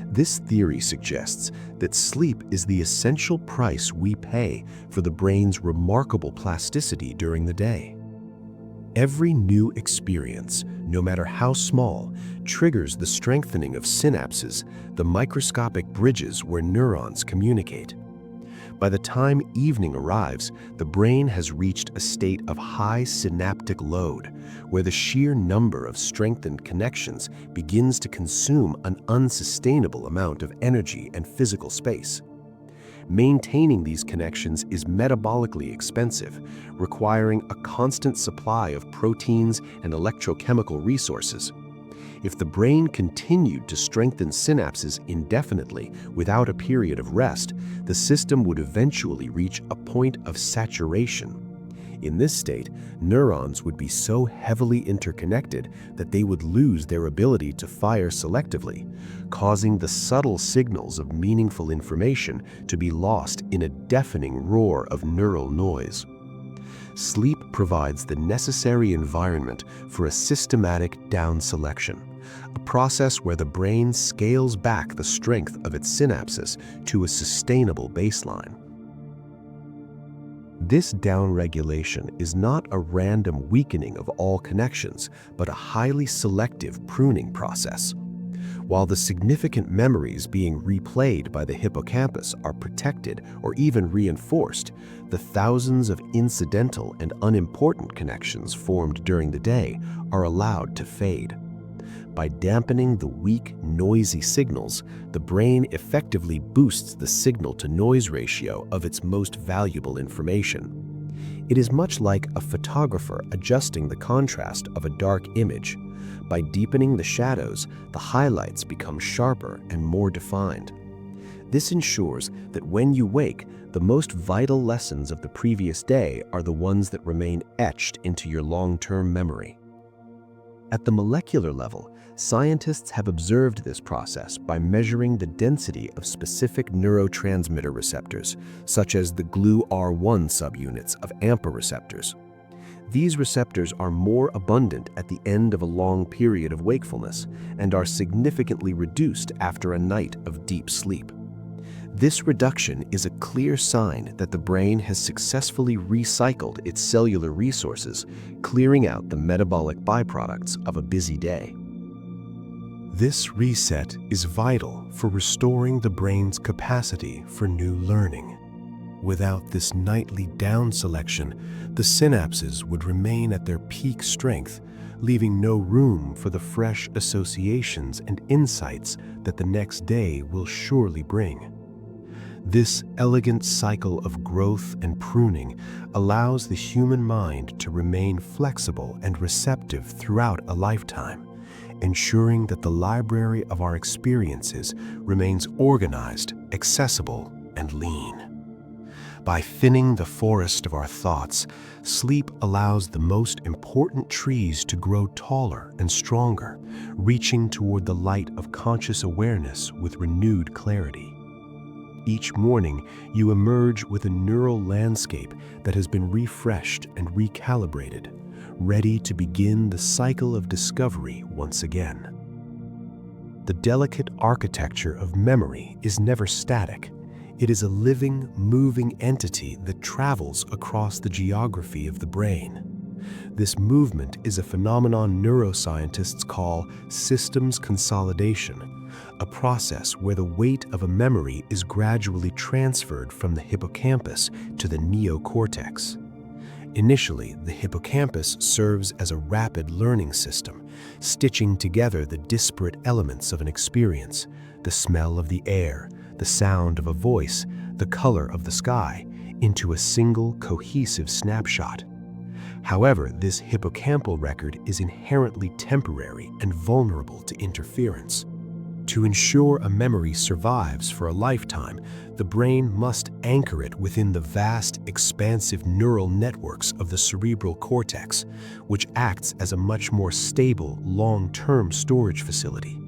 This theory suggests that sleep is the essential price we pay for the brain's remarkable plasticity during the day. Every new experience, no matter how small, triggers the strengthening of synapses, the microscopic bridges where neurons communicate. By the time evening arrives, the brain has reached a state of high synaptic load, where the sheer number of strengthened connections begins to consume an unsustainable amount of energy and physical space. Maintaining these connections is metabolically expensive, requiring a constant supply of proteins and electrochemical resources. If the brain continued to strengthen synapses indefinitely without a period of rest, the system would eventually reach a point of saturation. In this state, neurons would be so heavily interconnected that they would lose their ability to fire selectively, causing the subtle signals of meaningful information to be lost in a deafening roar of neural noise. Sleep provides the necessary environment for a systematic down selection, a process where the brain scales back the strength of its synapses to a sustainable baseline. This downregulation is not a random weakening of all connections, but a highly selective pruning process. While the significant memories being replayed by the hippocampus are protected or even reinforced, the thousands of incidental and unimportant connections formed during the day are allowed to fade. By dampening the weak, noisy signals, the brain effectively boosts the signal-to-noise ratio of its most valuable information. It is much like a photographer adjusting the contrast of a dark image. By deepening the shadows, the highlights become sharper and more defined. This ensures that when you wake, the most vital lessons of the previous day are the ones that remain etched into your long-term memory. At the molecular level, scientists have observed this process by measuring the density of specific neurotransmitter receptors, such as the GLU-R1 subunits of AMPA receptors. These receptors are more abundant at the end of a long period of wakefulness and are significantly reduced after a night of deep sleep. This reduction is a clear sign that the brain has successfully recycled its cellular resources, clearing out the metabolic byproducts of a busy day. This reset is vital for restoring the brain's capacity for new learning. Without this nightly down selection, the synapses would remain at their peak strength, leaving no room for the fresh associations and insights that the next day will surely bring. This elegant cycle of growth and pruning allows the human mind to remain flexible and receptive throughout a lifetime, ensuring that the library of our experiences remains organized, accessible, and lean. By thinning the forest of our thoughts, sleep allows the most important trees to grow taller and stronger, reaching toward the light of conscious awareness with renewed clarity. Each morning, you emerge with a neural landscape that has been refreshed and recalibrated, ready to begin the cycle of discovery once again. The delicate architecture of memory is never static. It is a living, moving entity that travels across the geography of the brain. This movement is a phenomenon neuroscientists call systems consolidation, a process where the weight of a memory is gradually transferred from the hippocampus to the neocortex. Initially, the hippocampus serves as a rapid learning system, stitching together the disparate elements of an experience: the smell of the air, the sound of a voice, the color of the sky, into a single cohesive snapshot. However, this hippocampal record is inherently temporary and vulnerable to interference. To ensure a memory survives for a lifetime, the brain must anchor it within the vast, expansive neural networks of the cerebral cortex, which acts as a much more stable, long-term storage facility.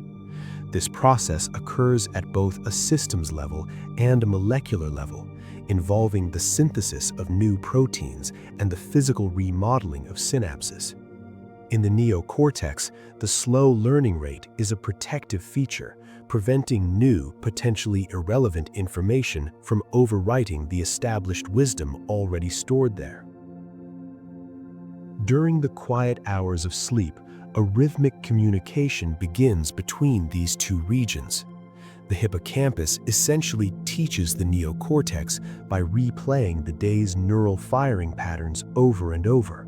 This process occurs at both a systems level and a molecular level, involving the synthesis of new proteins and the physical remodeling of synapses. In the neocortex, the slow learning rate is a protective feature, preventing new, potentially irrelevant information from overwriting the established wisdom already stored there. During the quiet hours of sleep, a rhythmic communication begins between these two regions. The hippocampus essentially teaches the neocortex by replaying the day's neural firing patterns over and over.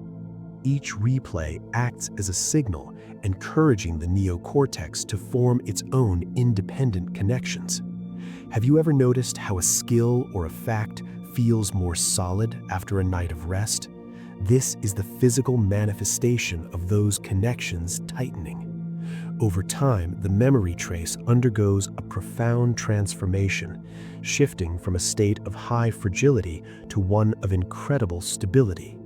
Each replay acts as a signal, encouraging the neocortex to form its own independent connections. Have you ever noticed how a skill or a fact feels more solid after a night of rest? This is the physical manifestation of those connections tightening. Over time, the memory trace undergoes a profound transformation, shifting from a state of high fragility to one of incredible stability.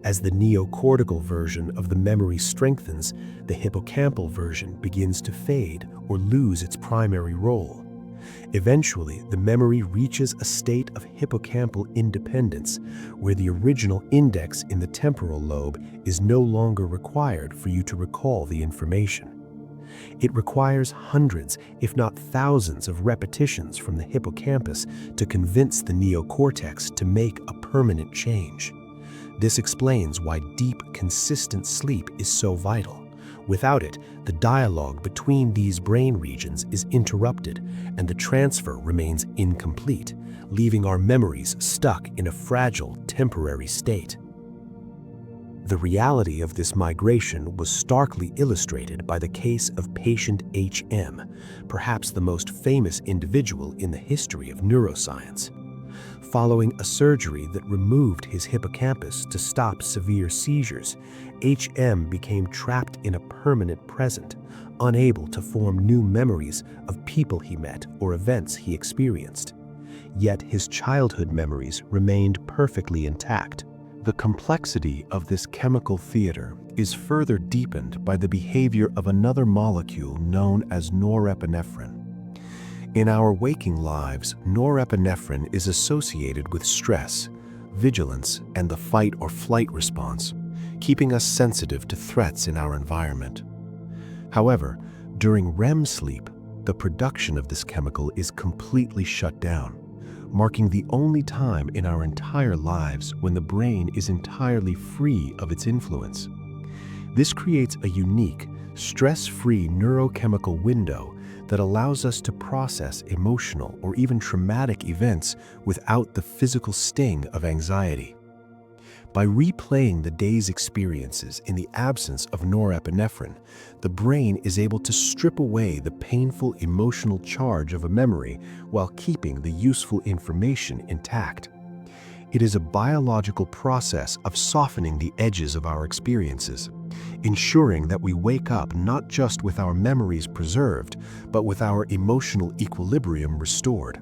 As the neocortical version of the memory strengthens, the hippocampal version begins to fade or lose its primary role. Eventually, the memory reaches a state of hippocampal independence, where the original index in the temporal lobe is no longer required for you to recall the information. It requires hundreds, if not thousands, of repetitions from the hippocampus to convince the neocortex to make a permanent change. This explains why deep, consistent sleep is so vital. Without it, the dialogue between these brain regions is interrupted and the transfer remains incomplete, leaving our memories stuck in a fragile, temporary state. The reality of this migration was starkly illustrated by the case of patient HM, perhaps the most famous individual in the history of neuroscience. Following a surgery that removed his hippocampus to stop severe seizures, HM became trapped in a permanent present, unable to form new memories of people he met or events he experienced. Yet his childhood memories remained perfectly intact. The complexity of this chemical theater is further deepened by the behavior of another molecule known as norepinephrine. In our waking lives, norepinephrine is associated with stress, vigilance, and the fight or flight response, keeping us sensitive to threats in our environment. However, during REM sleep, the production of this chemical is completely shut down, marking the only time in our entire lives when the brain is entirely free of its influence. This creates a unique, stress-free neurochemical window that allows us to process emotional or even traumatic events without the physical sting of anxiety. By replaying the day's experiences in the absence of norepinephrine, the brain is able to strip away the painful emotional charge of a memory while keeping the useful information intact. It is a biological process of softening the edges of our experiences, ensuring that we wake up not just with our memories preserved, but with our emotional equilibrium restored.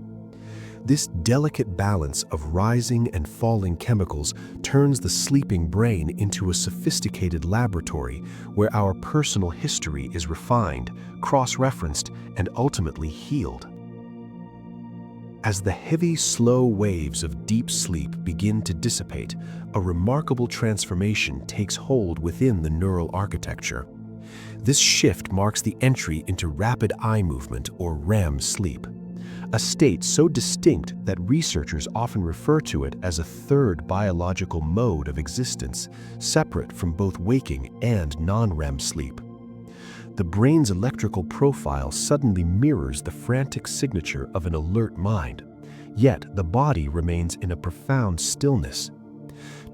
This delicate balance of rising and falling chemicals turns the sleeping brain into a sophisticated laboratory where our personal history is refined, cross-referenced, and ultimately healed. As the heavy, slow waves of deep sleep begin to dissipate, a remarkable transformation takes hold within the neural architecture. This shift marks the entry into rapid eye movement or REM sleep, a state so distinct that researchers often refer to it as a third biological mode of existence, separate from both waking and non-REM sleep. The brain's electrical profile suddenly mirrors the frantic signature of an alert mind, yet the body remains in a profound stillness.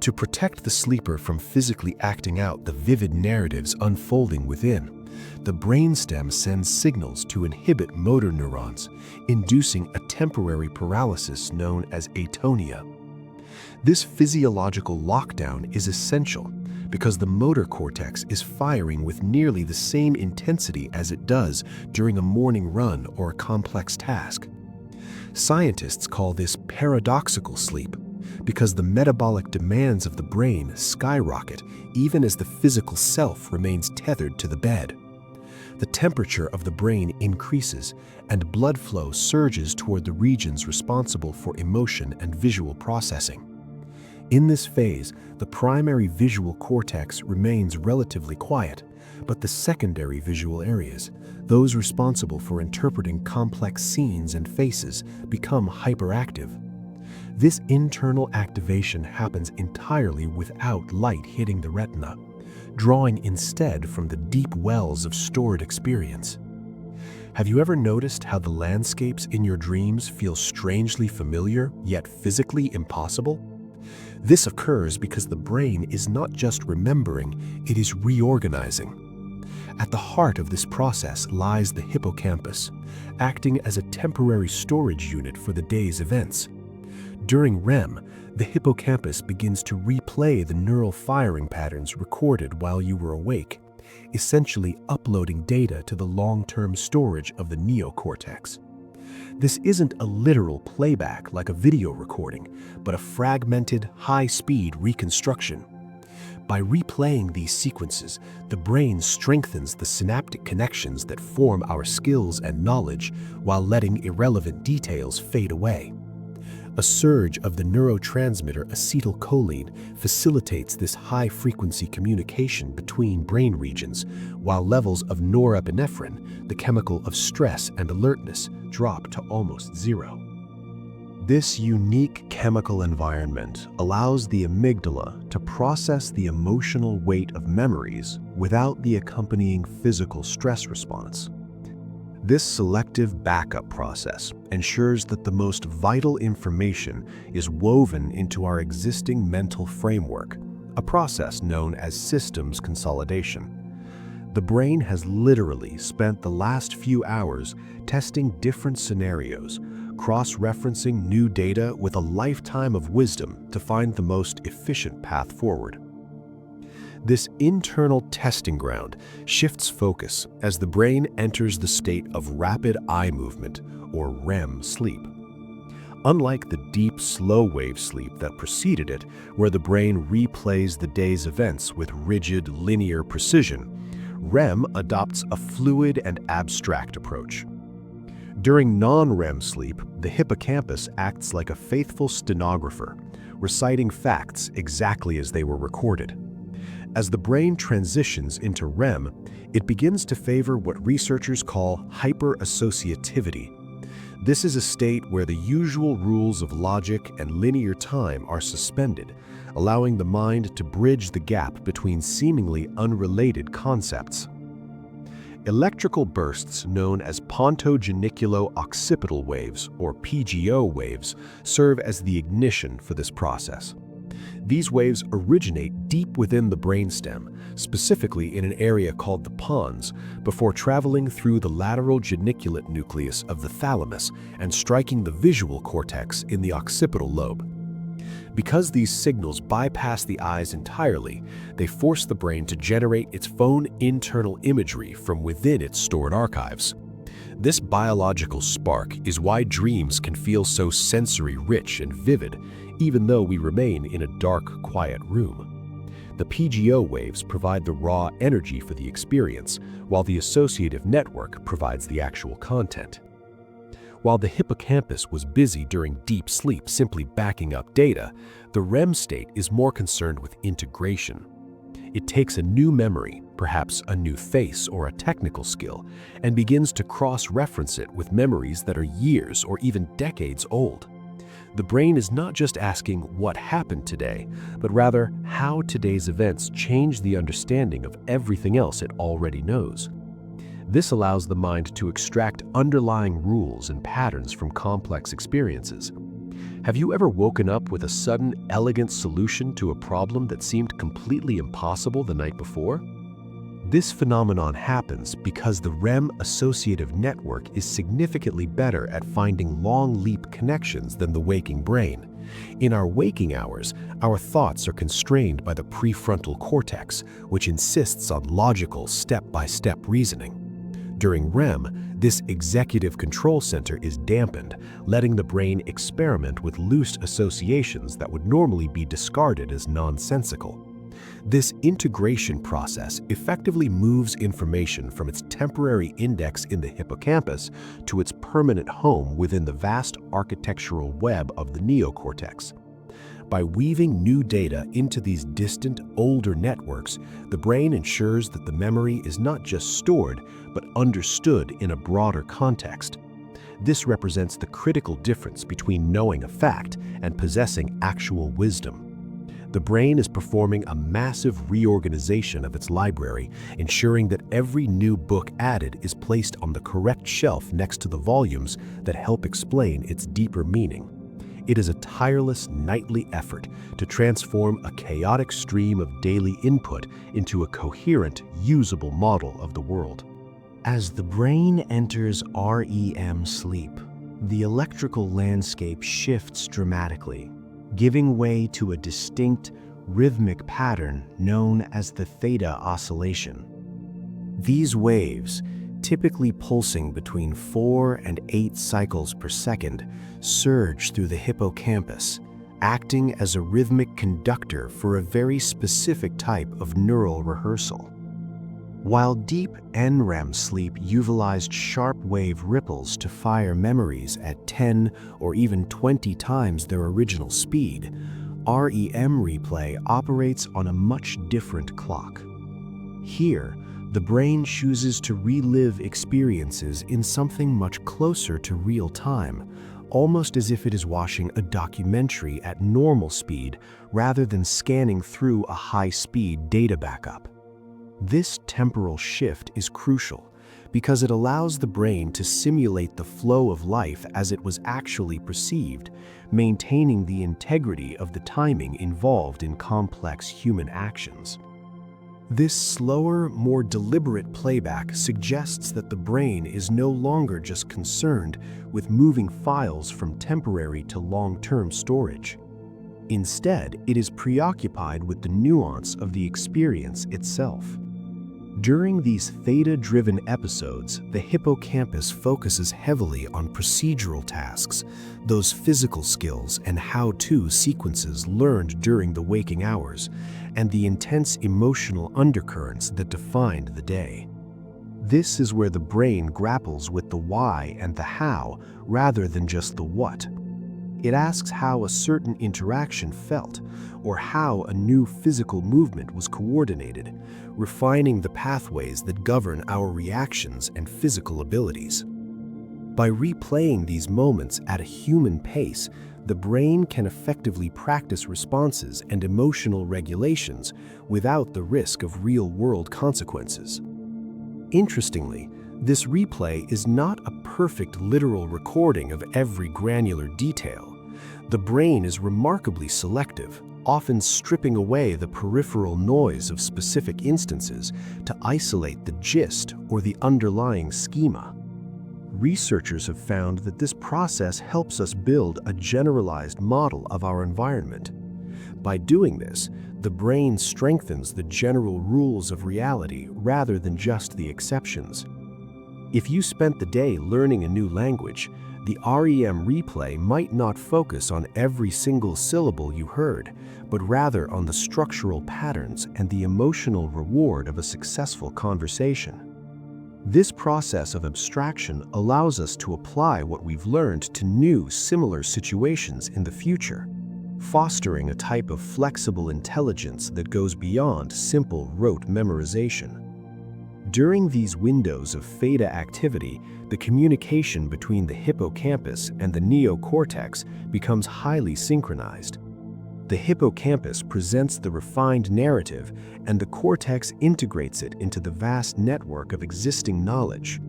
To protect the sleeper from physically acting out the vivid narratives unfolding within, the brainstem sends signals to inhibit motor neurons, inducing a temporary paralysis known as atonia. This physiological lockdown is essential because the motor cortex is firing with nearly the same intensity as it does during a morning run or a complex task. Scientists call this paradoxical sleep because the metabolic demands of the brain skyrocket even as the physical self remains tethered to the bed. The temperature of the brain increases and blood flow surges toward the regions responsible for emotion and visual processing. In this phase, the primary visual cortex remains relatively quiet, but the secondary visual areas, those responsible for interpreting complex scenes and faces, become hyperactive. This internal activation happens entirely without light hitting the retina, drawing instead from the deep wells of stored experience. Have you ever noticed how the landscapes in your dreams feel strangely familiar, yet physically impossible? This occurs because the brain is not just remembering, it is reorganizing. At the heart of this process lies the hippocampus, acting as a temporary storage unit for the day's events. During REM, the hippocampus begins to replay the neural firing patterns recorded while you were awake, essentially uploading data to the long-term storage of the neocortex. This isn't a literal playback like a video recording, but a fragmented, high-speed reconstruction. By replaying these sequences, the brain strengthens the synaptic connections that form our skills and knowledge while letting irrelevant details fade away. A surge of the neurotransmitter acetylcholine facilitates this high-frequency communication between brain regions, while levels of norepinephrine, the chemical of stress and alertness, drop to almost zero. This unique chemical environment allows the amygdala to process the emotional weight of memories without the accompanying physical stress response. This selective backup process ensures that the most vital information is woven into our existing mental framework, a process known as systems consolidation. The brain has literally spent the last few hours testing different scenarios, cross-referencing new data with a lifetime of wisdom to find the most efficient path forward. This internal testing ground shifts focus as the brain enters the state of rapid eye movement, or REM sleep. Unlike the deep, slow-wave sleep that preceded it, where the brain replays the day's events with rigid, linear precision, REM adopts a fluid and abstract approach. During non-REM sleep, the hippocampus acts like a faithful stenographer, reciting facts exactly as they were recorded. As the brain transitions into REM, it begins to favor what researchers call hyperassociativity. This is a state where the usual rules of logic and linear time are suspended, allowing the mind to bridge the gap between seemingly unrelated concepts. Electrical bursts known as pontogeniculo-occipital waves, or PGO waves, serve as the ignition for this process. These waves originate deep within the brainstem, specifically in an area called the pons, before traveling through the lateral geniculate nucleus of the thalamus and striking the visual cortex in the occipital lobe. Because these signals bypass the eyes entirely, they force the brain to generate its own internal imagery from within its stored archives. This biological spark is why dreams can feel so sensory-rich and vivid, even though we remain in a dark, quiet room. The PGO waves provide the raw energy for the experience, while the associative network provides the actual content. While the hippocampus was busy during deep sleep simply backing up data, the REM state is more concerned with integration. It takes a new memory, perhaps a new face or a technical skill, and begins to cross-reference it with memories that are years or even decades old. The brain is not just asking what happened today, but rather how today's events change the understanding of everything else it already knows. This allows the mind to extract underlying rules and patterns from complex experiences. Have you ever woken up with a sudden, elegant solution to a problem that seemed completely impossible the night before? This phenomenon happens because the REM associative network is significantly better at finding long leap connections than the waking brain. In our waking hours, our thoughts are constrained by the prefrontal cortex, which insists on logical, step-by-step reasoning. During REM, this executive control center is dampened, letting the brain experiment with loose associations that would normally be discarded as nonsensical. This integration process effectively moves information from its temporary index in the hippocampus to its permanent home within the vast architectural web of the neocortex. By weaving new data into these distant, older networks, the brain ensures that the memory is not just stored, but understood in a broader context. This represents the critical difference between knowing a fact and possessing actual wisdom. The brain is performing a massive reorganization of its library, ensuring that every new book added is placed on the correct shelf next to the volumes that help explain its deeper meaning. It is a tireless nightly effort to transform a chaotic stream of daily input into a coherent, usable model of the world. As the brain enters REM sleep, the electrical landscape shifts dramatically, giving way to a distinct, rhythmic pattern known as the theta oscillation. These waves, typically pulsing between 4 and 8 cycles per second, surge through the hippocampus, acting as a rhythmic conductor for a very specific type of neural rehearsal. While deep NREM sleep utilized sharp wave ripples to fire memories at 10 or even 20 times their original speed, REM replay operates on a much different clock. Here, the brain chooses to relive experiences in something much closer to real time, almost as if it is watching a documentary at normal speed rather than scanning through a high-speed data backup. This temporal shift is crucial because it allows the brain to simulate the flow of life as it was actually perceived, maintaining the integrity of the timing involved in complex human actions. This slower, more deliberate playback suggests that the brain is no longer just concerned with moving files from temporary to long-term storage. Instead, it is preoccupied with the nuance of the experience itself. During these theta-driven episodes, the hippocampus focuses heavily on procedural tasks, those physical skills and how-to sequences learned during the waking hours, and the intense emotional undercurrents that defined the day. This is where the brain grapples with the why and the how rather than just the what. It asks how a certain interaction felt, or how a new physical movement was coordinated, refining the pathways that govern our reactions and physical abilities. By replaying these moments at a human pace, the brain can effectively practice responses and emotional regulations without the risk of real-world consequences. Interestingly, this replay is not a perfect literal recording of every granular detail. The brain is remarkably selective, often stripping away the peripheral noise of specific instances to isolate the gist or the underlying schema. Researchers have found that this process helps us build a generalized model of our environment. By doing this, the brain strengthens the general rules of reality rather than just the exceptions. If you spent the day learning a new language, the REM replay might not focus on every single syllable you heard, but rather on the structural patterns and the emotional reward of a successful conversation. This process of abstraction allows us to apply what we've learned to new, similar situations in the future. fostering a type of flexible intelligence that goes beyond simple rote memorization. During these windows of theta activity, the communication between the hippocampus and the neocortex becomes highly synchronized. The hippocampus presents the refined narrative, and the cortex integrates it into the vast network of existing knowledge.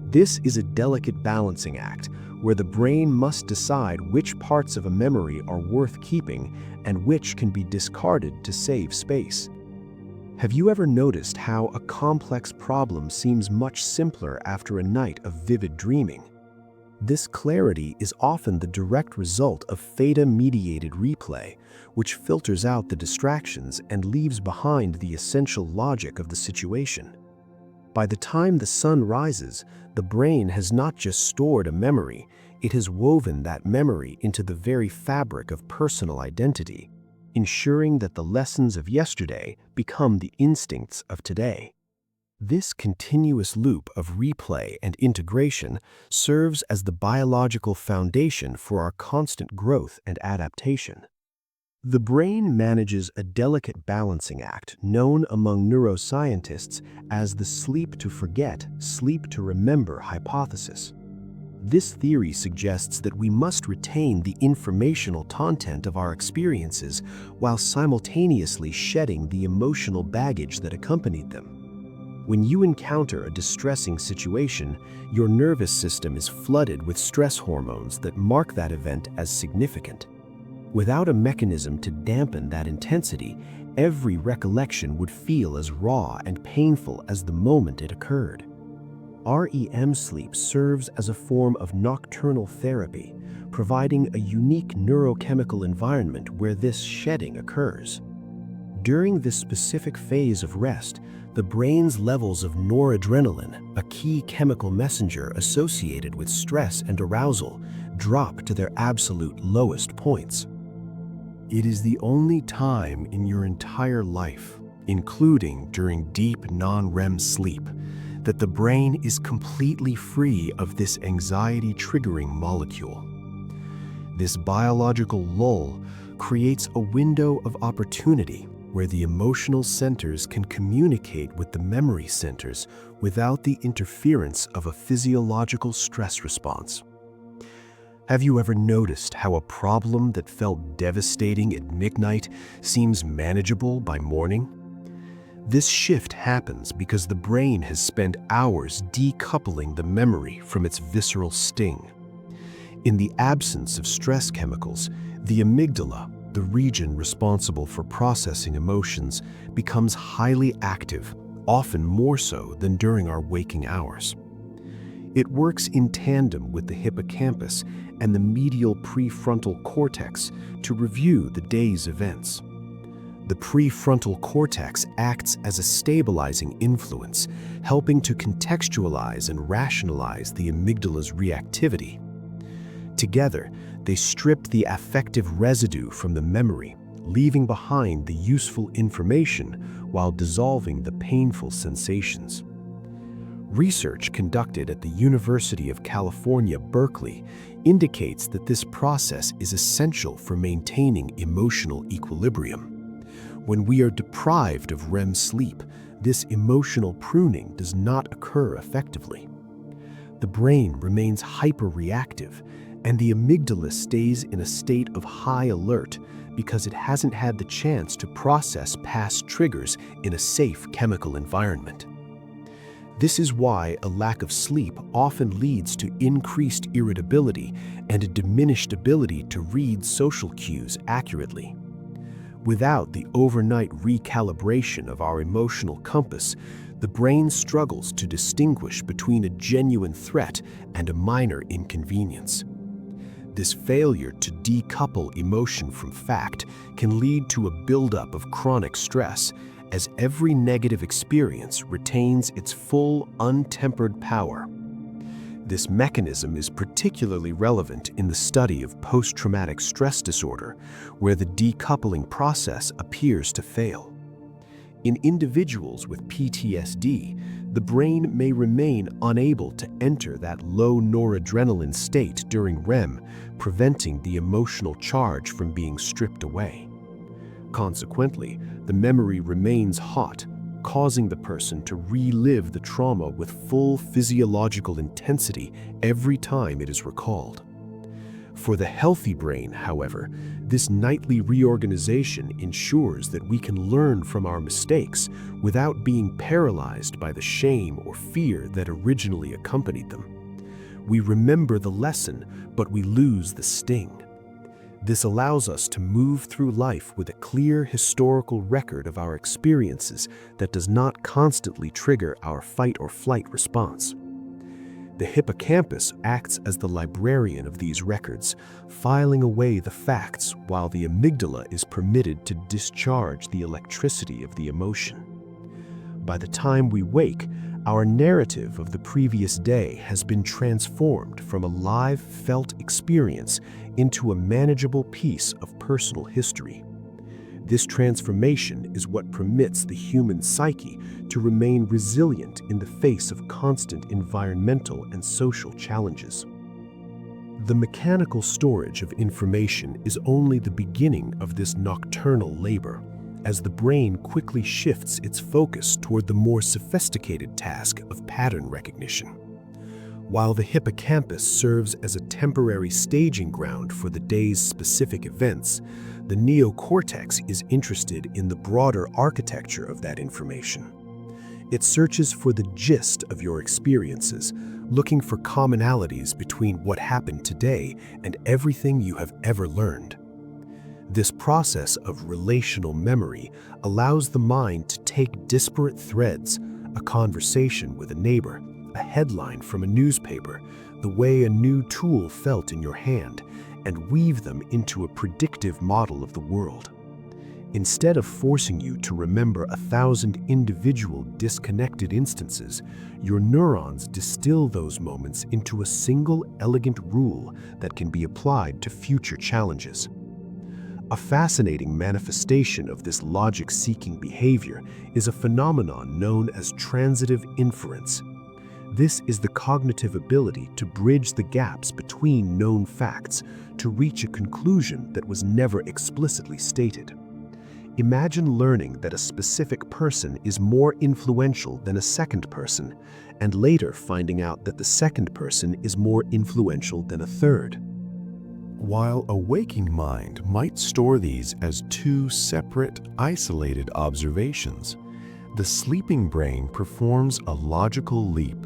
This is a delicate balancing act, where the brain must decide which parts of a memory are worth keeping and which can be discarded to save space. Have you ever noticed how a complex problem seems much simpler after a night of vivid dreaming? This clarity is often the direct result of theta-mediated replay, which filters out the distractions and leaves behind the essential logic of the situation. By the time the sun rises, the brain has not just stored a memory, it has woven that memory into the very fabric of personal identity, ensuring that the lessons of yesterday become the instincts of today. This continuous loop of replay and integration serves as the biological foundation for our constant growth and adaptation. The brain manages a delicate balancing act known among neuroscientists as the sleep to forget, sleep to remember hypothesis. This theory suggests that we must retain the informational content of our experiences while simultaneously shedding the emotional baggage that accompanied them. When you encounter a distressing situation, your nervous system is flooded with stress hormones that mark that event as significant. Without a mechanism to dampen that intensity, every recollection would feel as raw and painful as the moment it occurred. REM sleep serves as a form of nocturnal therapy, providing a unique neurochemical environment where this shedding occurs. During this specific phase of rest, the brain's levels of noradrenaline, a key chemical messenger associated with stress and arousal, drop to their absolute lowest points. It is the only time in your entire life, including during deep non-REM sleep, that the brain is completely free of this anxiety-triggering molecule. This biological lull creates a window of opportunity where the emotional centers can communicate with the memory centers without the interference of a physiological stress response. Have you ever noticed how a problem that felt devastating at midnight seems manageable by morning? This shift happens because the brain has spent hours decoupling the memory from its visceral sting. In the absence of stress chemicals, the amygdala, the region responsible for processing emotions, becomes highly active, often more so than during our waking hours. It works in tandem with the hippocampus and the medial prefrontal cortex to review the day's events. The prefrontal cortex acts as a stabilizing influence, helping to contextualize and rationalize the amygdala's reactivity. Together, they strip the affective residue from the memory, leaving behind the useful information while dissolving the painful sensations. Research conducted at the University of California, Berkeley, indicates that this process is essential for maintaining emotional equilibrium. When we are deprived of REM sleep, this emotional pruning does not occur effectively. The brain remains hyperreactive, and the amygdala stays in a state of high alert because it hasn't had the chance to process past triggers in a safe chemical environment. This is why a lack of sleep often leads to increased irritability and a diminished ability to read social cues accurately. Without the overnight recalibration of our emotional compass, the brain struggles to distinguish between a genuine threat and a minor inconvenience. This failure to decouple emotion from fact can lead to a buildup of chronic stress, as every negative experience retains its full, untempered power. This mechanism is particularly relevant in the study of post-traumatic stress disorder, where the decoupling process appears to fail. In individuals with PTSD, the brain may remain unable to enter that low noradrenaline state during REM, preventing the emotional charge from being stripped away. Consequently, the memory remains hot, causing the person to relive the trauma with full physiological intensity every time it is recalled. For the healthy brain, however, this nightly reorganization ensures that we can learn from our mistakes without being paralyzed by the shame or fear that originally accompanied them. We remember the lesson, but we lose the sting. This allows us to move through life with a clear historical record of our experiences that does not constantly trigger our fight or flight response. The hippocampus acts as the librarian of these records, filing away the facts while the amygdala is permitted to discharge the electricity of the emotion. By the time we wake, our narrative of the previous day has been transformed from a live, felt experience into a manageable piece of personal history. This transformation is what permits the human psyche to remain resilient in the face of constant environmental and social challenges. The mechanical storage of information is only the beginning of this nocturnal labor, as the brain quickly shifts its focus toward the more sophisticated task of pattern recognition. While the hippocampus serves as a temporary staging ground for the day's specific events, the neocortex is interested in the broader architecture of that information. It searches for the gist of your experiences, looking for commonalities between what happened today and everything you have ever learned. This process of relational memory allows the mind to take disparate threads, a conversation with a neighbor, a headline from a newspaper, the way a new tool felt in your hand, and weave them into a predictive model of the world. Instead of forcing you to remember 1,000 individual disconnected instances, your neurons distill those moments into a single elegant rule that can be applied to future challenges. A fascinating manifestation of this logic-seeking behavior is a phenomenon known as transitive inference. This is the cognitive ability to bridge the gaps between known facts to reach a conclusion that was never explicitly stated. Imagine learning that a specific person is more influential than a second person, and later finding out that the second person is more influential than a third. While a waking mind might store these as two separate, isolated observations, the sleeping brain performs a logical leap.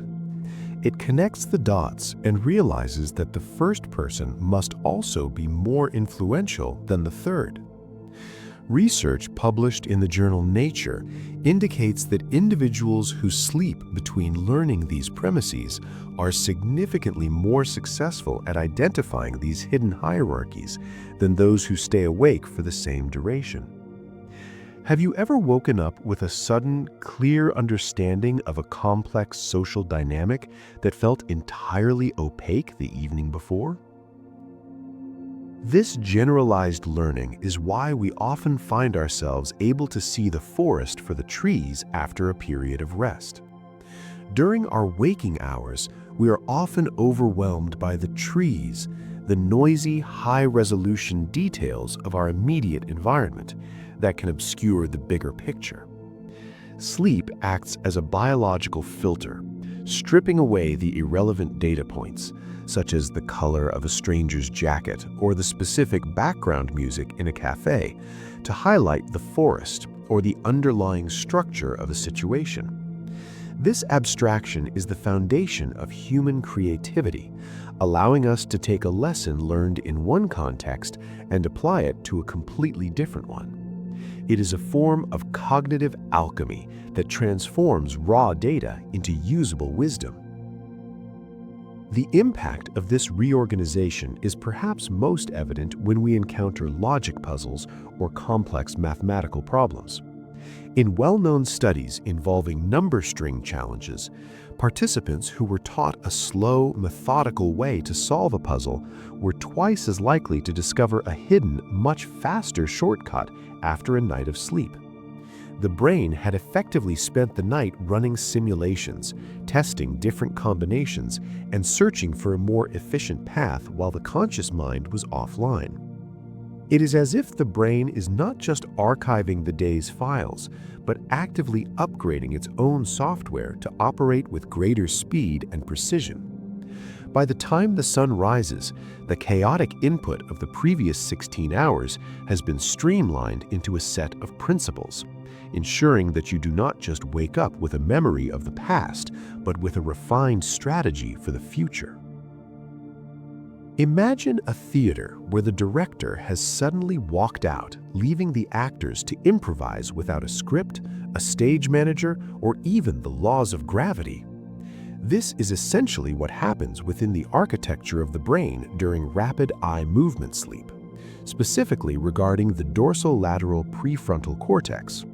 It connects the dots and realizes that the first person must also be more influential than the third. Research published in the journal Nature indicates that individuals who sleep between learning these premises are significantly more successful at identifying these hidden hierarchies than those who stay awake for the same duration. Have you ever woken up with a sudden, clear understanding of a complex social dynamic that felt entirely opaque the evening before? This generalized learning is why we often find ourselves able to see the forest for the trees after a period of rest. During our waking hours, we are often overwhelmed by the trees, the noisy, high-resolution details of our immediate environment that can obscure the bigger picture. Sleep acts as a biological filter, stripping away the irrelevant data points, such as the color of a stranger's jacket or the specific background music in a cafe, to highlight the forest or the underlying structure of a situation. This abstraction is the foundation of human creativity, allowing us to take a lesson learned in one context and apply it to a completely different one. It is a form of cognitive alchemy that transforms raw data into usable wisdom. The impact of this reorganization is perhaps most evident when we encounter logic puzzles or complex mathematical problems. In well-known studies involving number string challenges, participants who were taught a slow, methodical way to solve a puzzle were twice as likely to discover a hidden, much faster shortcut after a night of sleep. The brain had effectively spent the night running simulations, testing different combinations, and searching for a more efficient path while the conscious mind was offline. It is as if the brain is not just archiving the day's files, but actively upgrading its own software to operate with greater speed and precision. By the time the sun rises, the chaotic input of the previous 16 hours has been streamlined into a set of principles, ensuring that you do not just wake up with a memory of the past, but with a refined strategy for the future. Imagine a theater where the director has suddenly walked out, leaving the actors to improvise without a script, a stage manager, or even the laws of gravity. This is essentially what happens within the architecture of the brain during rapid eye movement sleep, specifically regarding the dorsolateral prefrontal cortex.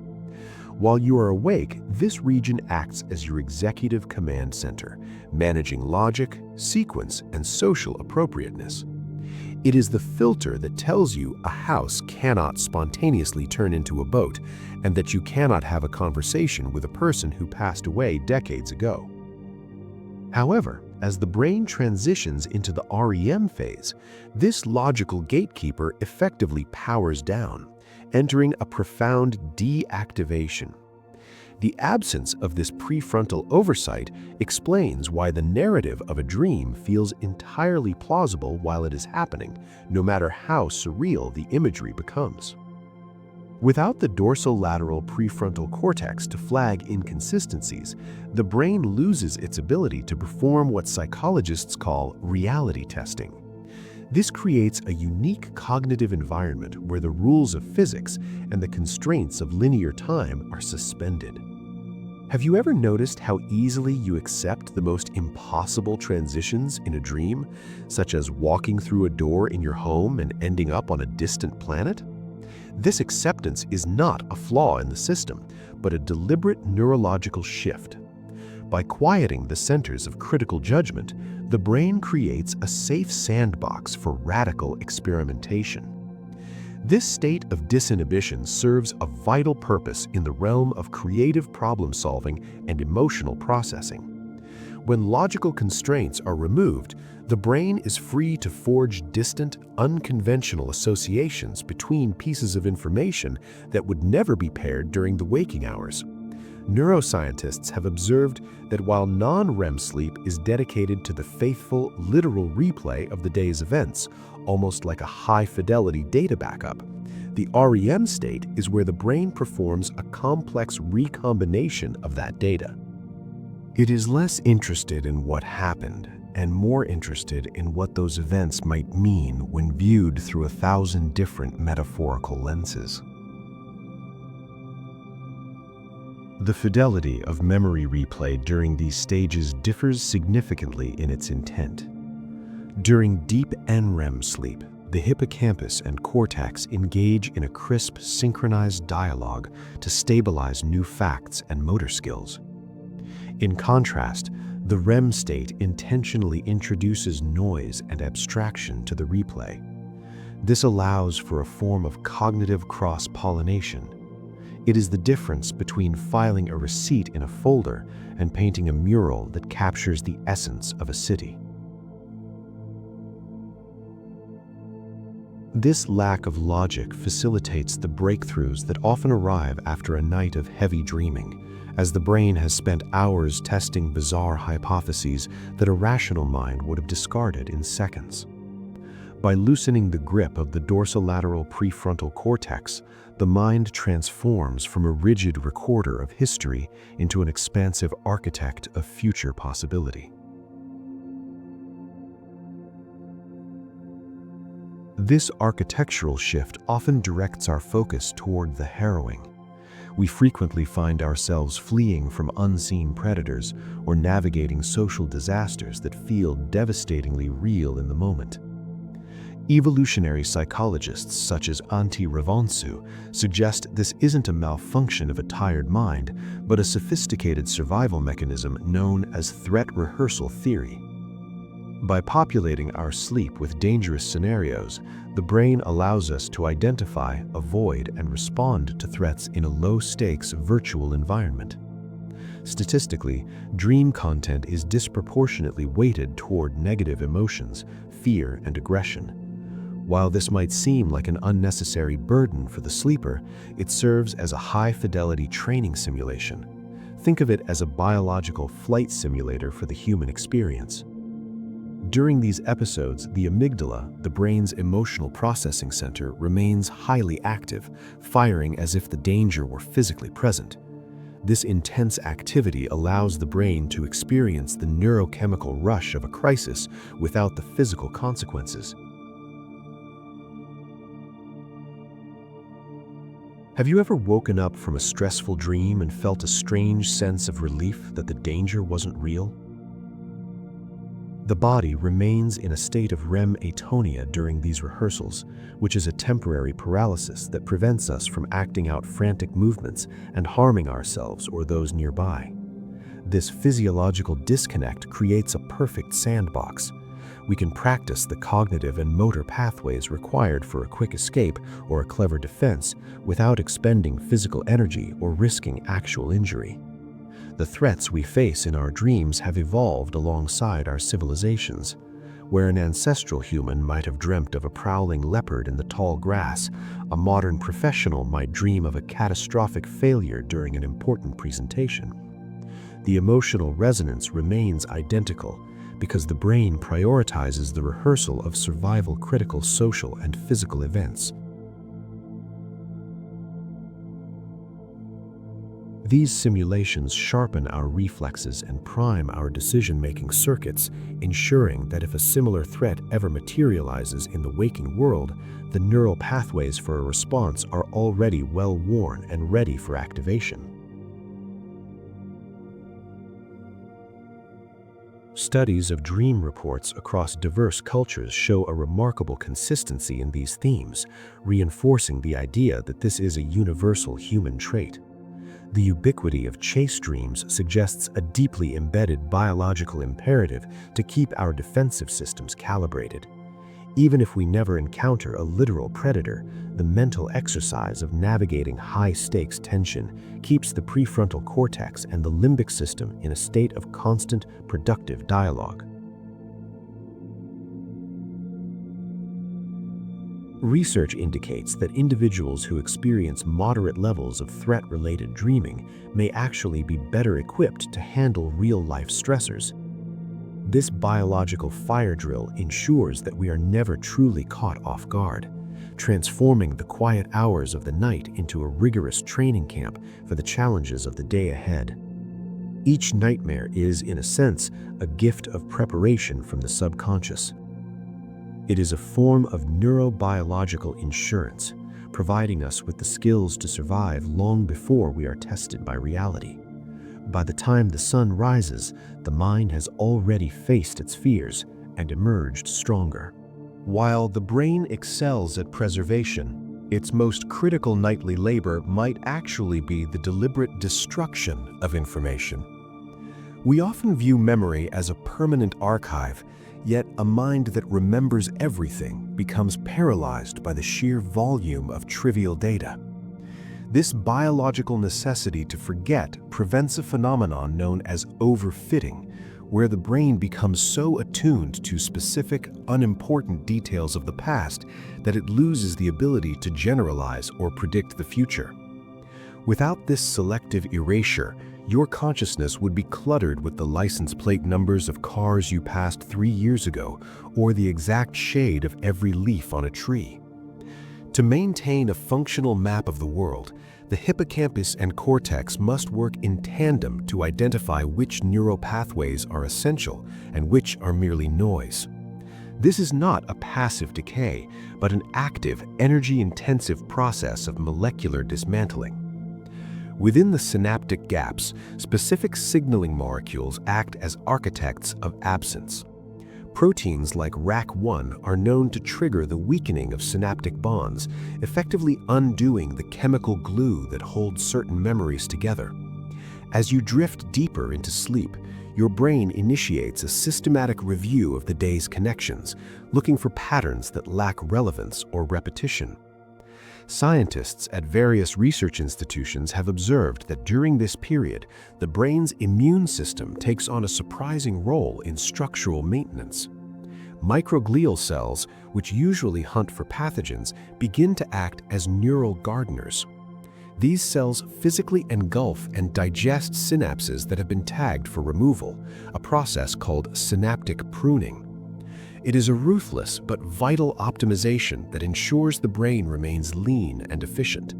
While you are awake, this region acts as your executive command center, managing logic, sequence, and social appropriateness. It is the filter that tells you a house cannot spontaneously turn into a boat, and that you cannot have a conversation with a person who passed away decades ago. However, as the brain transitions into the REM phase, this logical gatekeeper effectively powers down, entering a profound deactivation. The absence of this prefrontal oversight explains why the narrative of a dream feels entirely plausible while it is happening, no matter how surreal the imagery becomes. Without the dorsolateral prefrontal cortex to flag inconsistencies, the brain loses its ability to perform what psychologists call reality testing. This creates a unique cognitive environment where the rules of physics and the constraints of linear time are suspended. Have you ever noticed how easily you accept the most impossible transitions in a dream, such as walking through a door in your home and ending up on a distant planet? This acceptance is not a flaw in the system, but a deliberate neurological shift. By quieting the centers of critical judgment, the brain creates a safe sandbox for radical experimentation. This state of disinhibition serves a vital purpose in the realm of creative problem-solving and emotional processing. When logical constraints are removed, the brain is free to forge distant, unconventional associations between pieces of information that would never be paired during the waking hours. Neuroscientists have observed that while non-REM sleep is dedicated to the faithful, literal replay of the day's events, almost like a high-fidelity data backup, the REM state is where the brain performs a complex recombination of that data. It is less interested in what happened and more interested in what those events might mean when viewed through 1,000 different metaphorical lenses. The fidelity of memory replay during these stages differs significantly in its intent. During deep NREM sleep, the hippocampus and cortex engage in a crisp, synchronized dialogue to stabilize new facts and motor skills. In contrast, the REM state intentionally introduces noise and abstraction to the replay. This allows for a form of cognitive cross-pollination. It is the difference between filing a receipt in a folder and painting a mural that captures the essence of a city. This lack of logic facilitates the breakthroughs that often arrive after a night of heavy dreaming, as the brain has spent hours testing bizarre hypotheses that a rational mind would have discarded in seconds. By loosening the grip of the dorsolateral prefrontal cortex, the mind transforms from a rigid recorder of history into an expansive architect of future possibility. This architectural shift often directs our focus toward the harrowing. We frequently find ourselves fleeing from unseen predators or navigating social disasters that feel devastatingly real in the moment. Evolutionary psychologists such as Antti Revonsu suggest this isn't a malfunction of a tired mind, but a sophisticated survival mechanism known as threat rehearsal theory. By populating our sleep with dangerous scenarios, the brain allows us to identify, avoid, and respond to threats in a low-stakes virtual environment. Statistically, dream content is disproportionately weighted toward negative emotions, fear, and aggression. While this might seem like an unnecessary burden for the sleeper, it serves as a high-fidelity training simulation. Think of it as a biological flight simulator for the human experience. During these episodes, the amygdala, the brain's emotional processing center, remains highly active, firing as if the danger were physically present. This intense activity allows the brain to experience the neurochemical rush of a crisis without the physical consequences. Have you ever woken up from a stressful dream and felt a strange sense of relief that the danger wasn't real? The body remains in a state of REM atonia during these rehearsals, which is a temporary paralysis that prevents us from acting out frantic movements and harming ourselves or those nearby. This physiological disconnect creates a perfect sandbox. We can practice the cognitive and motor pathways required for a quick escape or a clever defense without expending physical energy or risking actual injury. The threats we face in our dreams have evolved alongside our civilizations. Where an ancestral human might have dreamt of a prowling leopard in the tall grass, a modern professional might dream of a catastrophic failure during an important presentation. The emotional resonance remains identical because the brain prioritizes the rehearsal of survival-critical social and physical events. These simulations sharpen our reflexes and prime our decision-making circuits, ensuring that if a similar threat ever materializes in the waking world, the neural pathways for a response are already well-worn and ready for activation. Studies of dream reports across diverse cultures show a remarkable consistency in these themes, reinforcing the idea that this is a universal human trait. The ubiquity of chase dreams suggests a deeply embedded biological imperative to keep our defensive systems calibrated. Even if we never encounter a literal predator, the mental exercise of navigating high-stakes tension keeps the prefrontal cortex and the limbic system in a state of constant, productive dialogue. Research indicates that individuals who experience moderate levels of threat-related dreaming may actually be better equipped to handle real-life stressors. This biological fire drill ensures that we are never truly caught off guard, transforming the quiet hours of the night into a rigorous training camp for the challenges of the day ahead. Each nightmare is, in a sense, a gift of preparation from the subconscious. It is a form of neurobiological insurance, providing us with the skills to survive long before we are tested by reality. By the time the sun rises, the mind has already faced its fears and emerged stronger. While the brain excels at preservation, its most critical nightly labor might actually be the deliberate destruction of information. We often view memory as a permanent archive, yet a mind that remembers everything becomes paralyzed by the sheer volume of trivial data. This biological necessity to forget prevents a phenomenon known as overfitting, where the brain becomes so attuned to specific, unimportant details of the past that it loses the ability to generalize or predict the future. Without this selective erasure, your consciousness would be cluttered with the license plate numbers of cars you passed 3 years ago or the exact shade of every leaf on a tree. To maintain a functional map of the world, the hippocampus and cortex must work in tandem to identify which neural pathways are essential and which are merely noise. This is not a passive decay, but an active, energy-intensive process of molecular dismantling. Within the synaptic gaps, specific signaling molecules act as architects of absence. Proteins like RAC1 are known to trigger the weakening of synaptic bonds, effectively undoing the chemical glue that holds certain memories together. As you drift deeper into sleep, your brain initiates a systematic review of the day's connections, looking for patterns that lack relevance or repetition. Scientists at various research institutions have observed that during this period, the brain's immune system takes on a surprising role in structural maintenance. Microglial cells, which usually hunt for pathogens, begin to act as neural gardeners. These cells physically engulf and digest synapses that have been tagged for removal, a process called synaptic pruning. It is a ruthless but vital optimization that ensures the brain remains lean and efficient.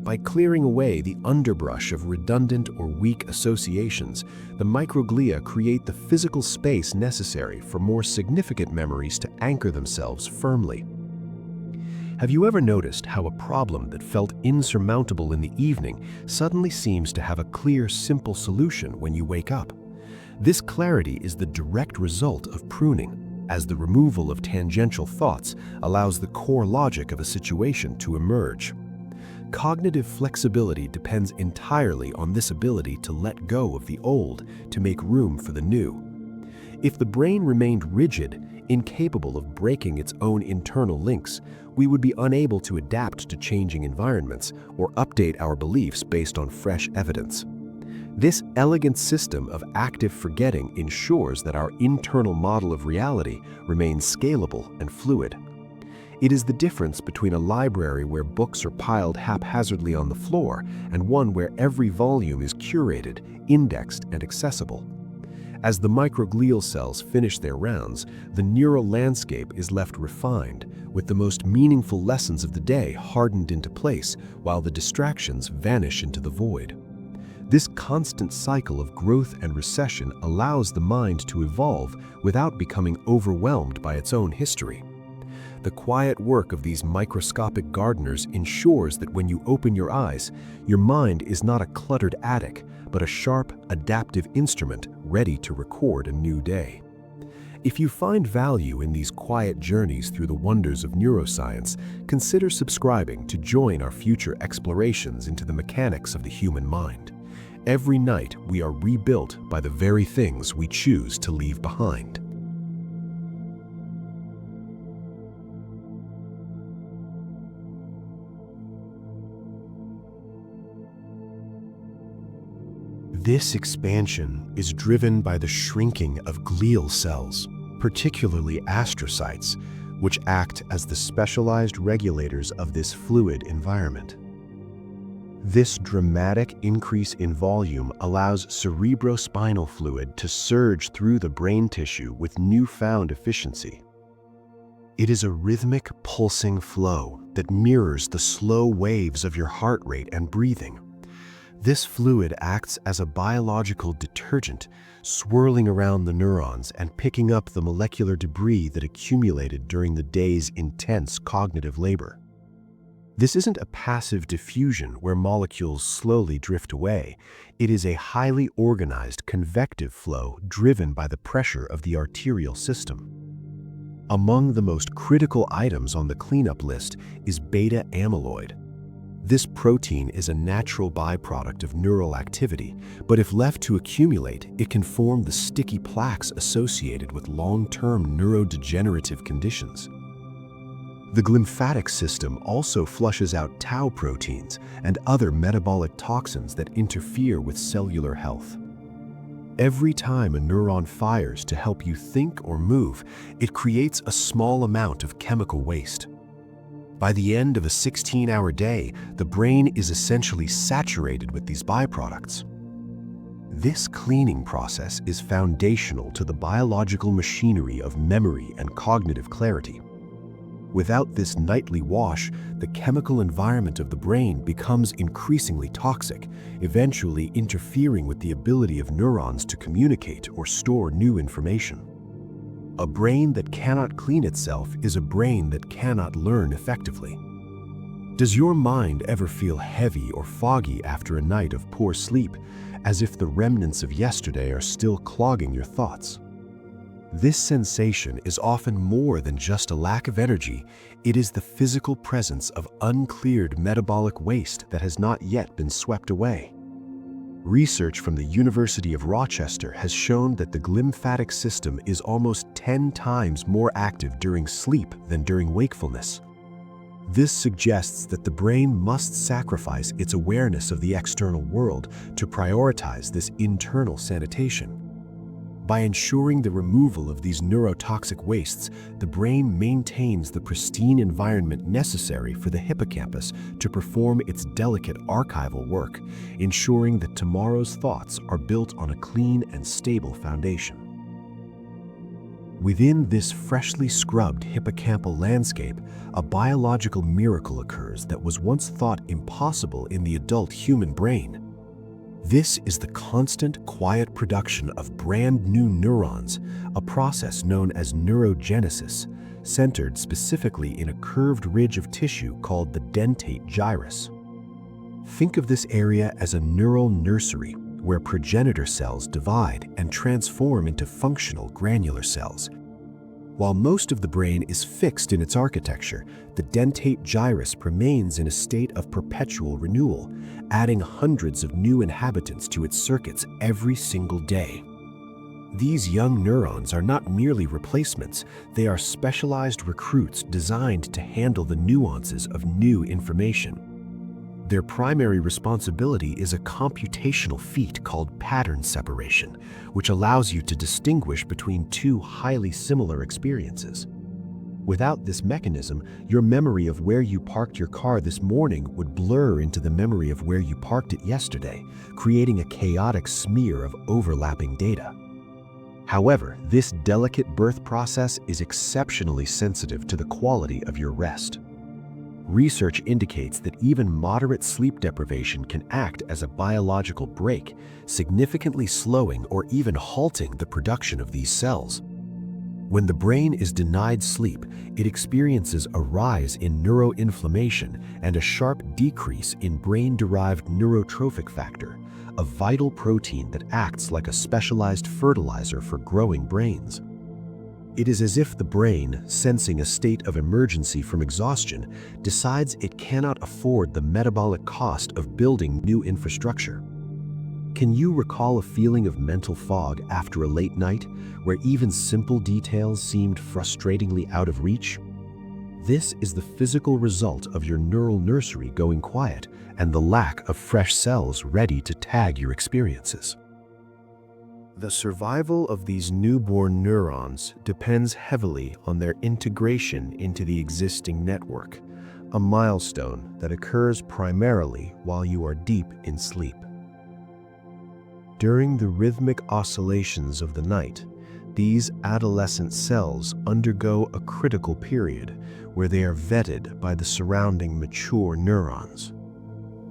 By clearing away the underbrush of redundant or weak associations, the microglia create the physical space necessary for more significant memories to anchor themselves firmly. Have you ever noticed how a problem that felt insurmountable in the evening suddenly seems to have a clear, simple solution when you wake up? This clarity is the direct result of pruning, as the removal of tangential thoughts allows the core logic of a situation to emerge. Cognitive flexibility depends entirely on this ability to let go of the old to make room for the new. If the brain remained rigid, incapable of breaking its own internal links, we would be unable to adapt to changing environments or update our beliefs based on fresh evidence. This elegant system of active forgetting ensures that our internal model of reality remains scalable and fluid. It is the difference between a library where books are piled haphazardly on the floor and one where every volume is curated, indexed, and accessible. As the microglial cells finish their rounds, the neural landscape is left refined, with the most meaningful lessons of the day hardened into place while the distractions vanish into the void. This constant cycle of growth and recession allows the mind to evolve without becoming overwhelmed by its own history. The quiet work of these microscopic gardeners ensures that when you open your eyes, your mind is not a cluttered attic, but a sharp, adaptive instrument ready to record a new day. If you find value in these quiet journeys through the wonders of neuroscience, consider subscribing to join our future explorations into the mechanics of the human mind. Every night, we are rebuilt by the very things we choose to leave behind. This expansion is driven by the shrinking of glial cells, particularly astrocytes, which act as the specialized regulators of this fluid environment. This dramatic increase in volume allows cerebrospinal fluid to surge through the brain tissue with newfound efficiency. It is a rhythmic, pulsing flow that mirrors the slow waves of your heart rate and breathing. This fluid acts as a biological detergent, swirling around the neurons and picking up the molecular debris that accumulated during the day's intense cognitive labor. This isn't a passive diffusion where molecules slowly drift away. It is a highly organized convective flow driven by the pressure of the arterial system. Among the most critical items on the cleanup list is beta amyloid. This protein is a natural byproduct of neural activity, but if left to accumulate, it can form the sticky plaques associated with long-term neurodegenerative conditions. The glymphatic system also flushes out tau proteins and other metabolic toxins that interfere with cellular health. Every time a neuron fires to help you think or move, it creates a small amount of chemical waste. By the end of a 16-hour day, the brain is essentially saturated with these byproducts. This cleaning process is foundational to the biological machinery of memory and cognitive clarity. Without this nightly wash, the chemical environment of the brain becomes increasingly toxic, eventually interfering with the ability of neurons to communicate or store new information. A brain that cannot clean itself is a brain that cannot learn effectively. Does your mind ever feel heavy or foggy after a night of poor sleep, as if the remnants of yesterday are still clogging your thoughts? This sensation is often more than just a lack of energy. It is the physical presence of uncleared metabolic waste that has not yet been swept away. Research from the University of Rochester has shown that the glymphatic system is almost 10 times more active during sleep than during wakefulness. This suggests that the brain must sacrifice its awareness of the external world to prioritize this internal sanitation. By ensuring the removal of these neurotoxic wastes, the brain maintains the pristine environment necessary for the hippocampus to perform its delicate archival work, ensuring that tomorrow's thoughts are built on a clean and stable foundation. Within this freshly scrubbed hippocampal landscape, a biological miracle occurs that was once thought impossible in the adult human brain. This is the constant, quiet production of brand new neurons, a process known as neurogenesis, centered specifically in a curved ridge of tissue called the dentate gyrus. Think of this area as a neural nursery where progenitor cells divide and transform into functional granular cells. While most of the brain is fixed in its architecture, the dentate gyrus remains in a state of perpetual renewal, adding hundreds of new inhabitants to its circuits every single day. These young neurons are not merely replacements, they are specialized recruits designed to handle the nuances of new information. Their primary responsibility is a computational feat called pattern separation, which allows you to distinguish between two highly similar experiences. Without this mechanism, your memory of where you parked your car this morning would blur into the memory of where you parked it yesterday, creating a chaotic smear of overlapping data. However, this delicate birth process is exceptionally sensitive to the quality of your rest. Research indicates that even moderate sleep deprivation can act as a biological brake, significantly slowing or even halting the production of these cells. When the brain is denied sleep, it experiences a rise in neuroinflammation and a sharp decrease in brain-derived neurotrophic factor, a vital protein that acts like a specialized fertilizer for growing brains. It is as if the brain, sensing a state of emergency from exhaustion, decides it cannot afford the metabolic cost of building new infrastructure. Can you recall a feeling of mental fog after a late night, where even simple details seemed frustratingly out of reach? This is the physical result of your neural nursery going quiet and the lack of fresh cells ready to tag your experiences. The survival of these newborn neurons depends heavily on their integration into the existing network, a milestone that occurs primarily while you are deep in sleep. During the rhythmic oscillations of the night, these adolescent cells undergo a critical period where they are vetted by the surrounding mature neurons.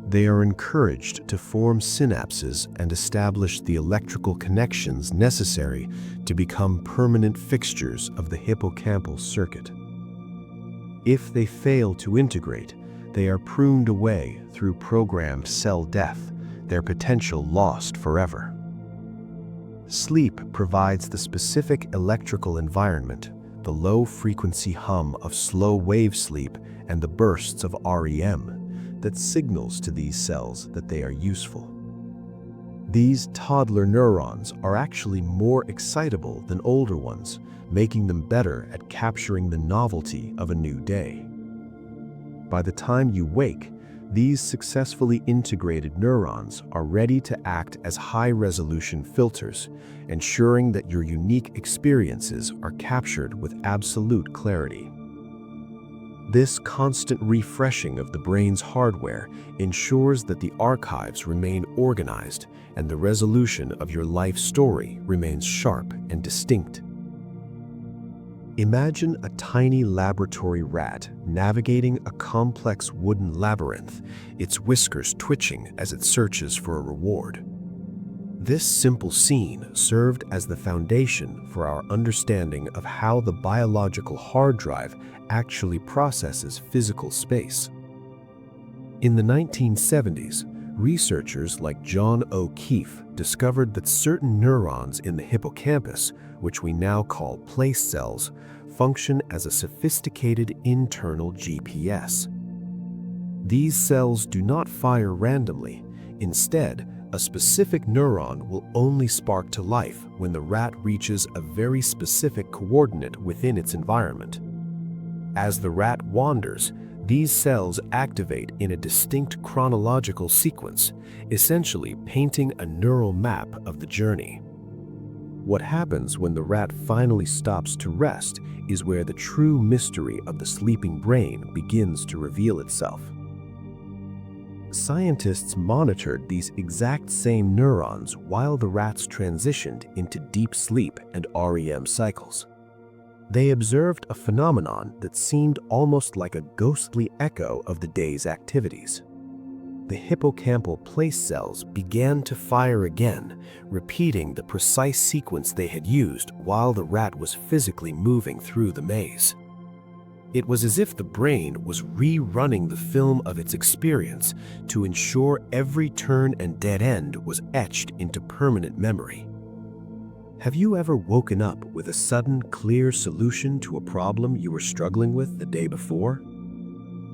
They are encouraged to form synapses and establish the electrical connections necessary to become permanent fixtures of the hippocampal circuit. If they fail to integrate, they are pruned away through programmed cell death, their potential lost forever. Sleep provides the specific electrical environment, the low-frequency hum of slow-wave sleep and the bursts of REM, that signals to these cells that they are useful. These toddler neurons are actually more excitable than older ones, making them better at capturing the novelty of a new day. By the time you wake, these successfully integrated neurons are ready to act as high-resolution filters, ensuring that your unique experiences are captured with absolute clarity. This constant refreshing of the brain's hardware ensures that the archives remain organized and the resolution of your life story remains sharp and distinct. Imagine a tiny laboratory rat navigating a complex wooden labyrinth, its whiskers twitching as it searches for a reward. This simple scene served as the foundation for our understanding of how the biological hard drive actually processes physical space. In the 1970s, researchers like John O'Keefe discovered that certain neurons in the hippocampus, which we now call place cells, function as a sophisticated internal GPS. These cells do not fire randomly. Instead, A specific neuron will only spark to life when the rat reaches a very specific coordinate within its environment. As the rat wanders, these cells activate in a distinct chronological sequence, essentially painting a neural map of the journey. What happens when the rat finally stops to rest is where the true mystery of the sleeping brain begins to reveal itself. Scientists monitored these exact same neurons while the rats transitioned into deep sleep and REM cycles. They observed a phenomenon that seemed almost like a ghostly echo of the day's activities. The hippocampal place cells began to fire again, repeating the precise sequence they had used while the rat was physically moving through the maze. It was as if the brain was rerunning the film of its experience to ensure every turn and dead end was etched into permanent memory. Have you ever woken up with a sudden, clear solution to a problem you were struggling with the day before?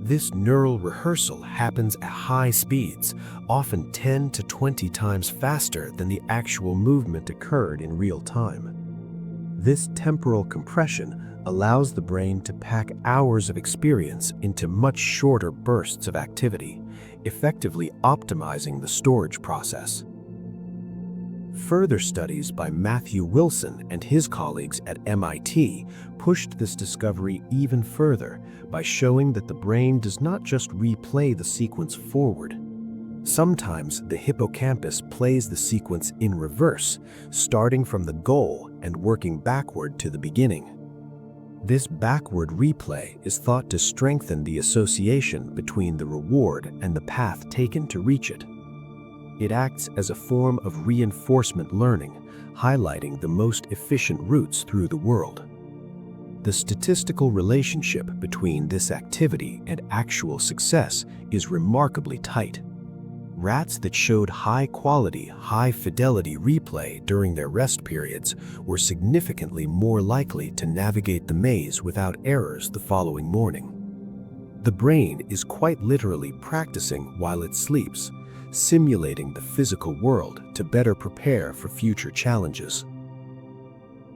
This neural rehearsal happens at high speeds, often 10 to 20 times faster than the actual movement occurred in real time. This temporal compression allows the brain to pack hours of experience into much shorter bursts of activity, effectively optimizing the storage process. Further studies by Matthew Wilson and his colleagues at MIT pushed this discovery even further by showing that the brain does not just replay the sequence forward. Sometimes the hippocampus plays the sequence in reverse, starting from the goal and working backward to the beginning. This backward replay is thought to strengthen the association between the reward and the path taken to reach it. It acts as a form of reinforcement learning, highlighting the most efficient routes through the world. The statistical relationship between this activity and actual success is remarkably tight. Rats that showed high-quality, high-fidelity replay during their rest periods were significantly more likely to navigate the maze without errors the following morning. The brain is quite literally practicing while it sleeps, simulating the physical world to better prepare for future challenges.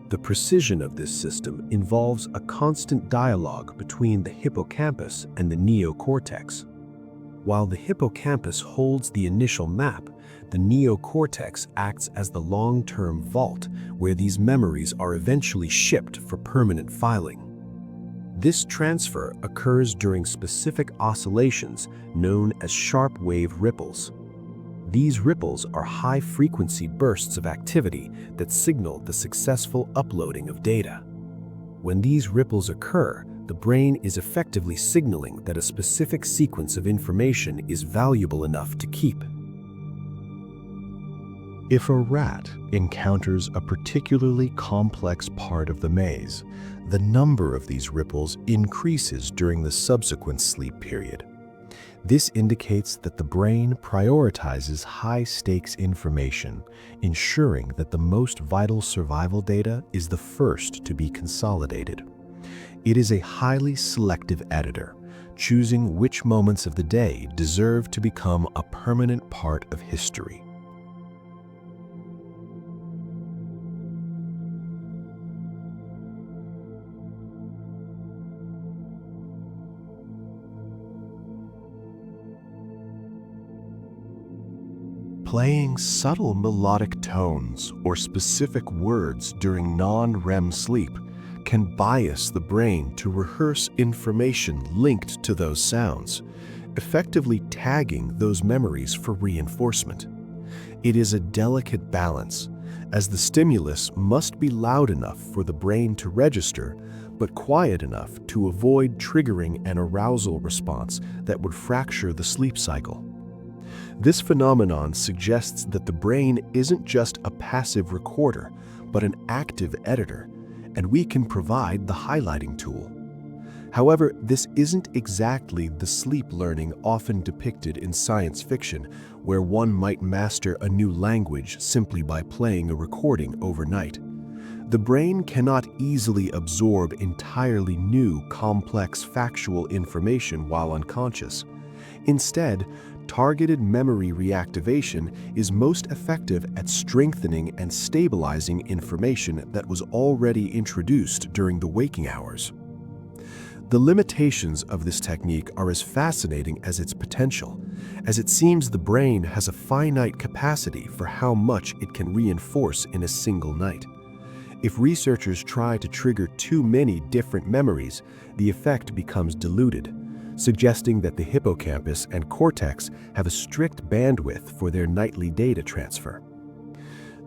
The precision of this system involves a constant dialogue between the hippocampus and the neocortex. While the hippocampus holds the initial map, the neocortex acts as the long-term vault where these memories are eventually shipped for permanent filing. This transfer occurs during specific oscillations known as sharp wave ripples. These ripples are high-frequency bursts of activity that signal the successful uploading of data. When these ripples occur, the brain is effectively signaling that a specific sequence of information is valuable enough to keep. If a rat encounters a particularly complex part of the maze, the number of these ripples increases during the subsequent sleep period. This indicates that the brain prioritizes high-stakes information, ensuring that the most vital survival data is the first to be consolidated. It is a highly selective editor, choosing which moments of the day deserve to become a permanent part of history. Playing subtle melodic tones or specific words during non-REM sleep can bias the brain to rehearse information linked to those sounds, effectively tagging those memories for reinforcement. It is a delicate balance, as the stimulus must be loud enough for the brain to register, but quiet enough to avoid triggering an arousal response that would fracture the sleep cycle. This phenomenon suggests that the brain isn't just a passive recorder, but an active editor, and we can provide the highlighting tool. However, this isn't exactly the sleep learning often depicted in science fiction, where one might master a new language simply by playing a recording overnight. The brain cannot easily absorb entirely new, complex factual information while unconscious. Instead, Targeted memory reactivation is most effective at strengthening and stabilizing information that was already introduced during the waking hours. The limitations of this technique are as fascinating as its potential, as it seems the brain has a finite capacity for how much it can reinforce in a single night. If researchers try to trigger too many different memories, the effect becomes diluted, suggesting that the hippocampus and cortex have a strict bandwidth for their nightly data transfer.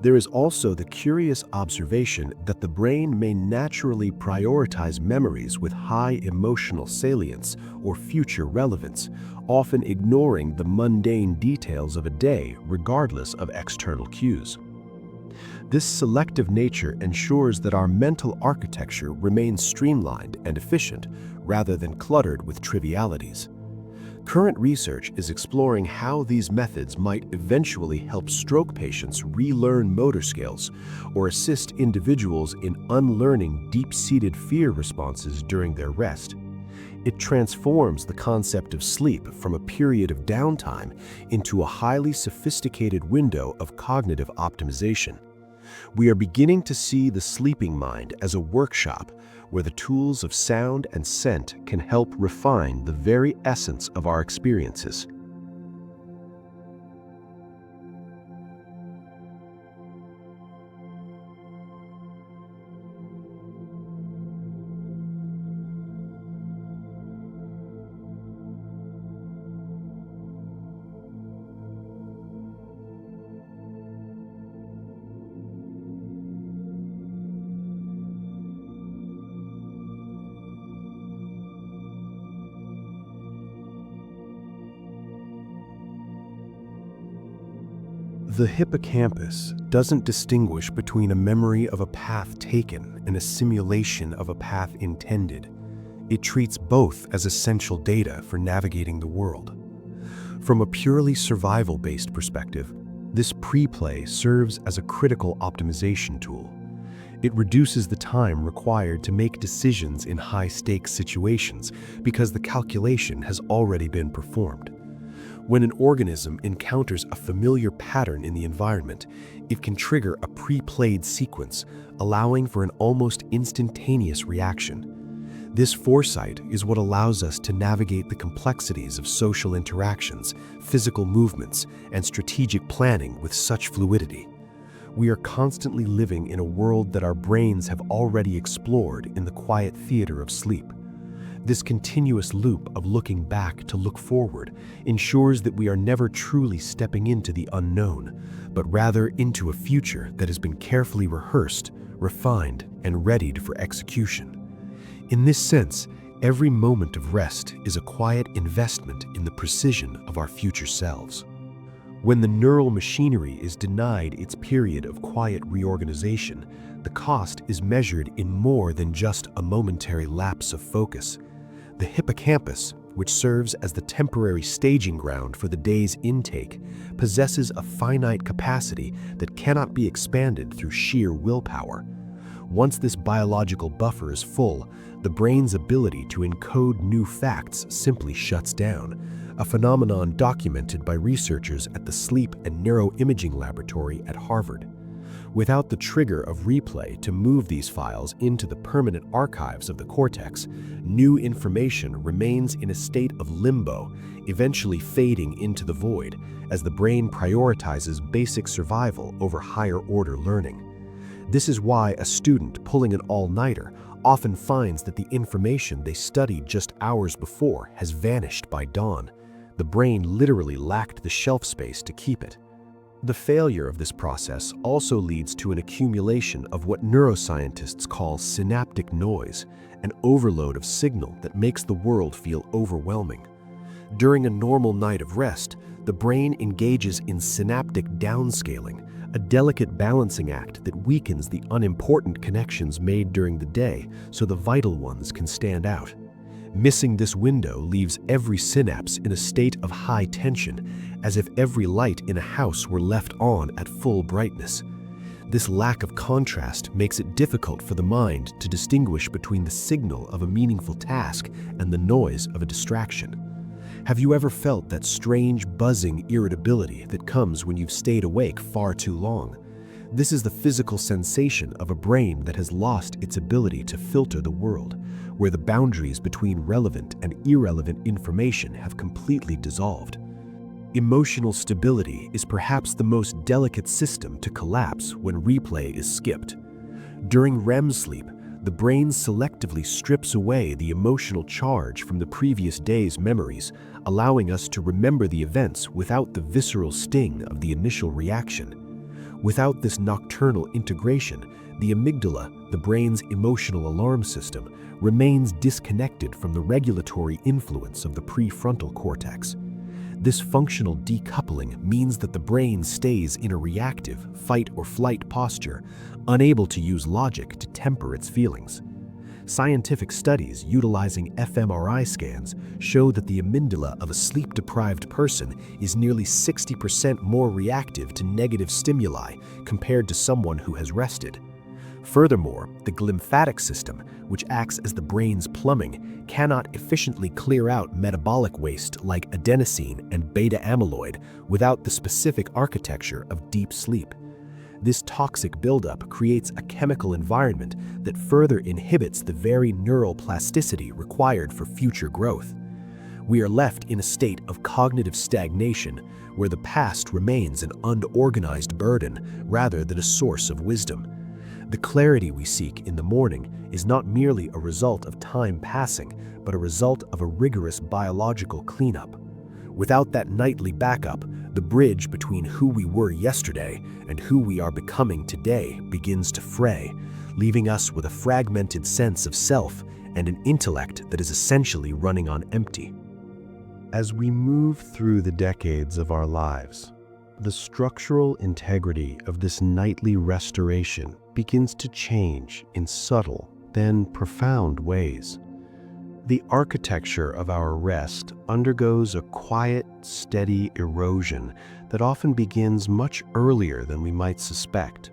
There is also the curious observation that the brain may naturally prioritize memories with high emotional salience or future relevance, often ignoring the mundane details of a day regardless of external cues. This selective nature ensures that our mental architecture remains streamlined and efficient rather than cluttered with trivialities. Current research is exploring how these methods might eventually help stroke patients relearn motor skills or assist individuals in unlearning deep-seated fear responses during their rest. It transforms the concept of sleep from a period of downtime into a highly sophisticated window of cognitive optimization. We are beginning to see the sleeping mind as a workshop where the tools of sound and scent can help refine the very essence of our experiences. The hippocampus doesn't distinguish between a memory of a path taken and a simulation of a path intended. It treats both as essential data for navigating the world. From a purely survival-based perspective, this pre-play serves as a critical optimization tool. It reduces the time required to make decisions in high-stakes situations because the calculation has already been performed. When an organism encounters a familiar pattern in the environment, it can trigger a pre-played sequence, allowing for an almost instantaneous reaction. This foresight is what allows us to navigate the complexities of social interactions, physical movements, and strategic planning with such fluidity. We are constantly living in a world that our brains have already explored in the quiet theater of sleep. This continuous loop of looking back to look forward ensures that we are never truly stepping into the unknown, but rather into a future that has been carefully rehearsed, refined, and readied for execution. In this sense, every moment of rest is a quiet investment in the precision of our future selves. When the neural machinery is denied its period of quiet reorganization, the cost is measured in more than just a momentary lapse of focus. The hippocampus, which serves as the temporary staging ground for the day's intake, possesses a finite capacity that cannot be expanded through sheer willpower. Once this biological buffer is full, the brain's ability to encode new facts simply shuts down, a phenomenon documented by researchers at the Sleep and Neuroimaging Laboratory at Harvard. Without the trigger of replay to move these files into the permanent archives of the cortex, new information remains in a state of limbo, eventually fading into the void as the brain prioritizes basic survival over higher-order learning. This is why a student pulling an all-nighter often finds that the information they studied just hours before has vanished by dawn. The brain literally lacked the shelf space to keep it. The failure of this process also leads to an accumulation of what neuroscientists call synaptic noise, an overload of signal that makes the world feel overwhelming. During a normal night of rest, the brain engages in synaptic downscaling, a delicate balancing act that weakens the unimportant connections made during the day so the vital ones can stand out. Missing this window leaves every synapse in a state of high tension, as if every light in a house were left on at full brightness. This lack of contrast makes it difficult for the mind to distinguish between the signal of a meaningful task and the noise of a distraction. Have you ever felt that strange buzzing irritability that comes when you've stayed awake far too long? This is the physical sensation of a brain that has lost its ability to filter the world, where the boundaries between relevant and irrelevant information have completely dissolved. Emotional stability is perhaps the most delicate system to collapse when replay is skipped. During REM sleep, the brain selectively strips away the emotional charge from the previous day's memories, allowing us to remember the events without the visceral sting of the initial reaction. Without this nocturnal integration, the amygdala, the brain's emotional alarm system, remains disconnected from the regulatory influence of the prefrontal cortex. This functional decoupling means that the brain stays in a reactive, fight-or-flight posture, unable to use logic to temper its feelings. Scientific studies utilizing fMRI scans show that the amygdala of a sleep-deprived person is nearly 60% more reactive to negative stimuli compared to someone who has rested. Furthermore, the glymphatic system, which acts as the brain's plumbing, cannot efficiently clear out metabolic waste like adenosine and beta-amyloid without the specific architecture of deep sleep. This toxic buildup creates a chemical environment that further inhibits the very neural plasticity required for future growth. We are left in a state of cognitive stagnation where the past remains an unorganized burden rather than a source of wisdom. The clarity we seek in the morning is not merely a result of time passing, but a result of a rigorous biological cleanup. Without that nightly backup, the bridge between who we were yesterday and who we are becoming today begins to fray, leaving us with a fragmented sense of self and an intellect that is essentially running on empty. As we move through the decades of our lives, the structural integrity of this nightly restoration begins to change in subtle, then profound ways. The architecture of our rest undergoes a quiet, steady erosion that often begins much earlier than we might suspect.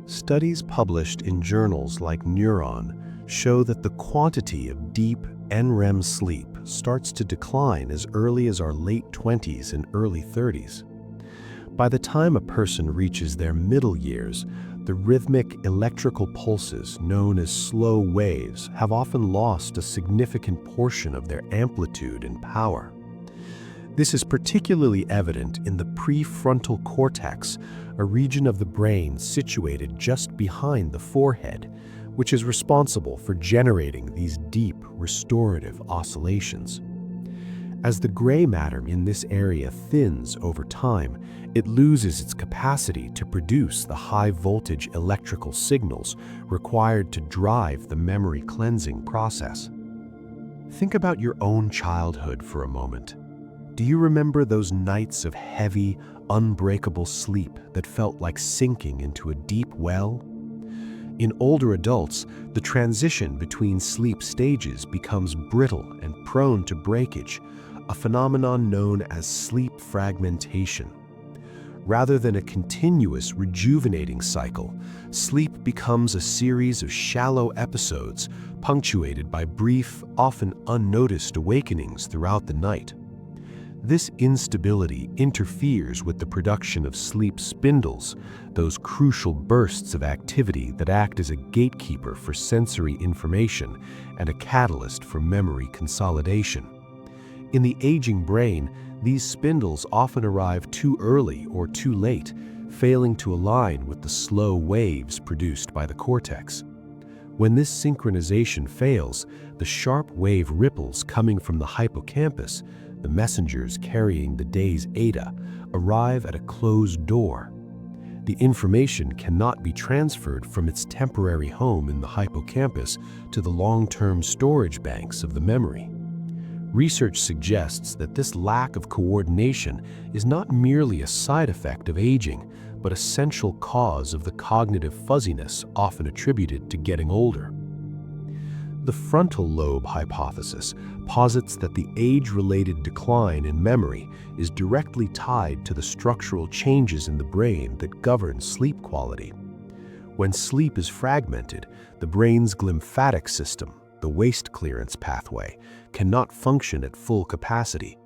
Studies published in journals like Neuron show that the quantity of deep NREM sleep starts to decline as early as our late 20s and early 30s. By the time a person reaches their middle years, the rhythmic electrical pulses known as slow waves have often lost a significant portion of their amplitude and power. This is particularly evident in the prefrontal cortex, a region of the brain situated just behind the forehead, which is responsible for generating these deep, restorative oscillations. As the gray matter in this area thins over time, it loses its capacity to produce the high-voltage electrical signals required to drive the memory cleansing process. Think about your own childhood for a moment. Do you remember those nights of heavy, unbreakable sleep that felt like sinking into a deep well? In older adults, the transition between sleep stages becomes brittle and prone to breakage, a phenomenon known as sleep fragmentation. Rather than a continuous rejuvenating cycle, sleep becomes a series of shallow episodes punctuated by brief, often unnoticed awakenings throughout the night. This instability interferes with the production of sleep spindles, those crucial bursts of activity that act as a gatekeeper for sensory information and a catalyst for memory consolidation. In the aging brain, these spindles often arrive too early or too late, failing to align with the slow waves produced by the cortex. When this synchronization fails, the sharp wave ripples coming from the hippocampus, the messengers carrying the day's ADA, arrive at a closed door. The information cannot be transferred from its temporary home in the hippocampus to the long-term storage banks of the memory. Research suggests that this lack of coordination is not merely a side effect of aging, but a central cause of the cognitive fuzziness often attributed to getting older. The frontal lobe hypothesis posits that the age-related decline in memory is directly tied to the structural changes in the brain that govern sleep quality. When sleep is fragmented, the brain's glymphatic system, the waste clearance pathway, cannot function at full capacity.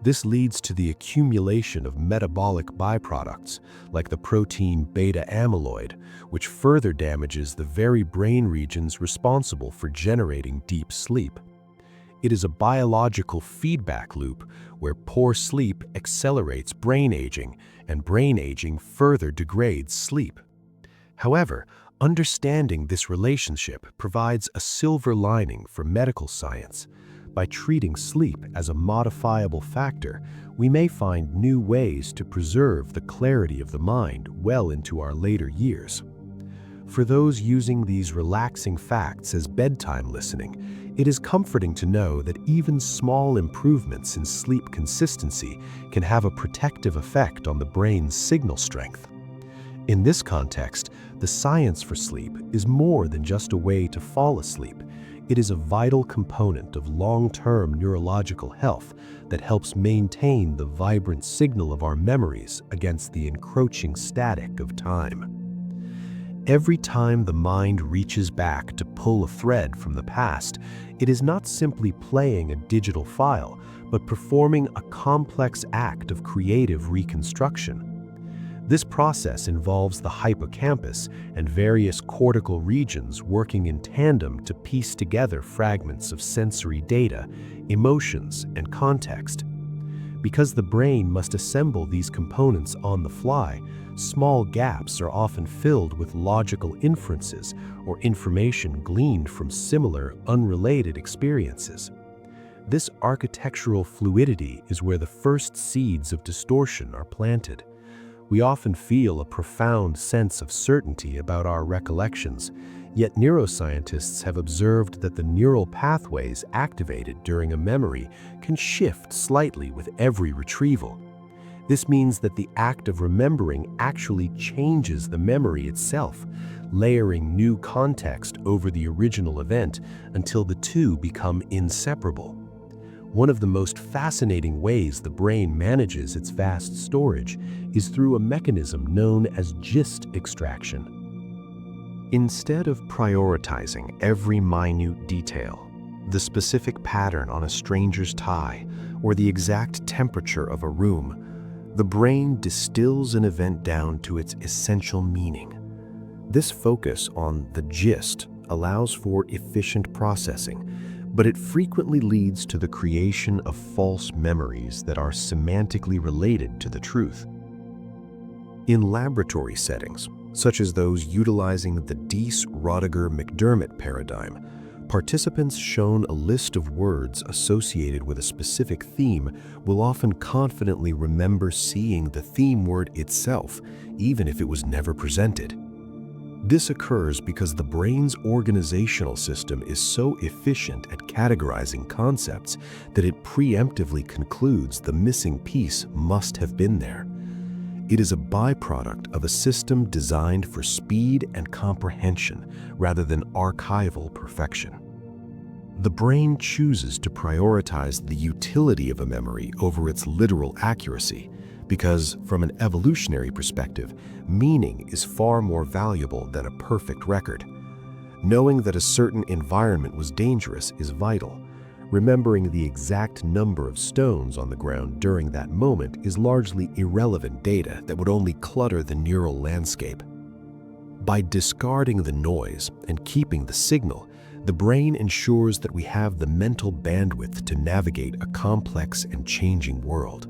This leads to the accumulation of metabolic byproducts, like the protein beta amyloid, which further damages the very brain regions responsible for generating deep sleep. It is a biological feedback loop where poor sleep accelerates brain aging, and brain aging further degrades sleep. However, understanding this relationship provides a silver lining for medical science. By treating sleep as a modifiable factor, we may find new ways to preserve the clarity of the mind well into our later years. For those using these relaxing facts as bedtime listening, it is comforting to know that even small improvements in sleep consistency can have a protective effect on the brain's signal strength. In this context, the science for sleep is more than just a way to fall asleep. It is a vital component of long-term neurological health that helps maintain the vibrant signal of our memories against the encroaching static of time. Every time the mind reaches back to pull a thread from the past, it is not simply playing a digital file, but performing a complex act of creative reconstruction. This process involves the hippocampus and various cortical regions working in tandem to piece together fragments of sensory data, emotions, and context. Because the brain must assemble these components on the fly, small gaps are often filled with logical inferences or information gleaned from similar, unrelated experiences. This architectural fluidity is where the first seeds of distortion are planted. We often feel a profound sense of certainty about our recollections, yet neuroscientists have observed that the neural pathways activated during a memory can shift slightly with every retrieval. This means that the act of remembering actually changes the memory itself, layering new context over the original event until the two become inseparable. One of the most fascinating ways the brain manages its vast storage is through a mechanism known as gist extraction. Instead of prioritizing every minute detail, the specific pattern on a stranger's tie, or the exact temperature of a room, the brain distills an event down to its essential meaning. This focus on the gist allows for efficient processing, but it frequently leads to the creation of false memories that are semantically related to the truth. In laboratory settings, such as those utilizing the Dease-Rodiger-McDermott paradigm, participants shown a list of words associated with a specific theme will often confidently remember seeing the theme word itself, even if it was never presented. This occurs because the brain's organizational system is so efficient at categorizing concepts that it preemptively concludes the missing piece must have been there. It is a byproduct of a system designed for speed and comprehension rather than archival perfection. The brain chooses to prioritize the utility of a memory over its literal accuracy, because, from an evolutionary perspective, meaning is far more valuable than a perfect record. Knowing that a certain environment was dangerous is vital. Remembering the exact number of stones on the ground during that moment is largely irrelevant data that would only clutter the neural landscape. By discarding the noise and keeping the signal, the brain ensures that we have the mental bandwidth to navigate a complex and changing world.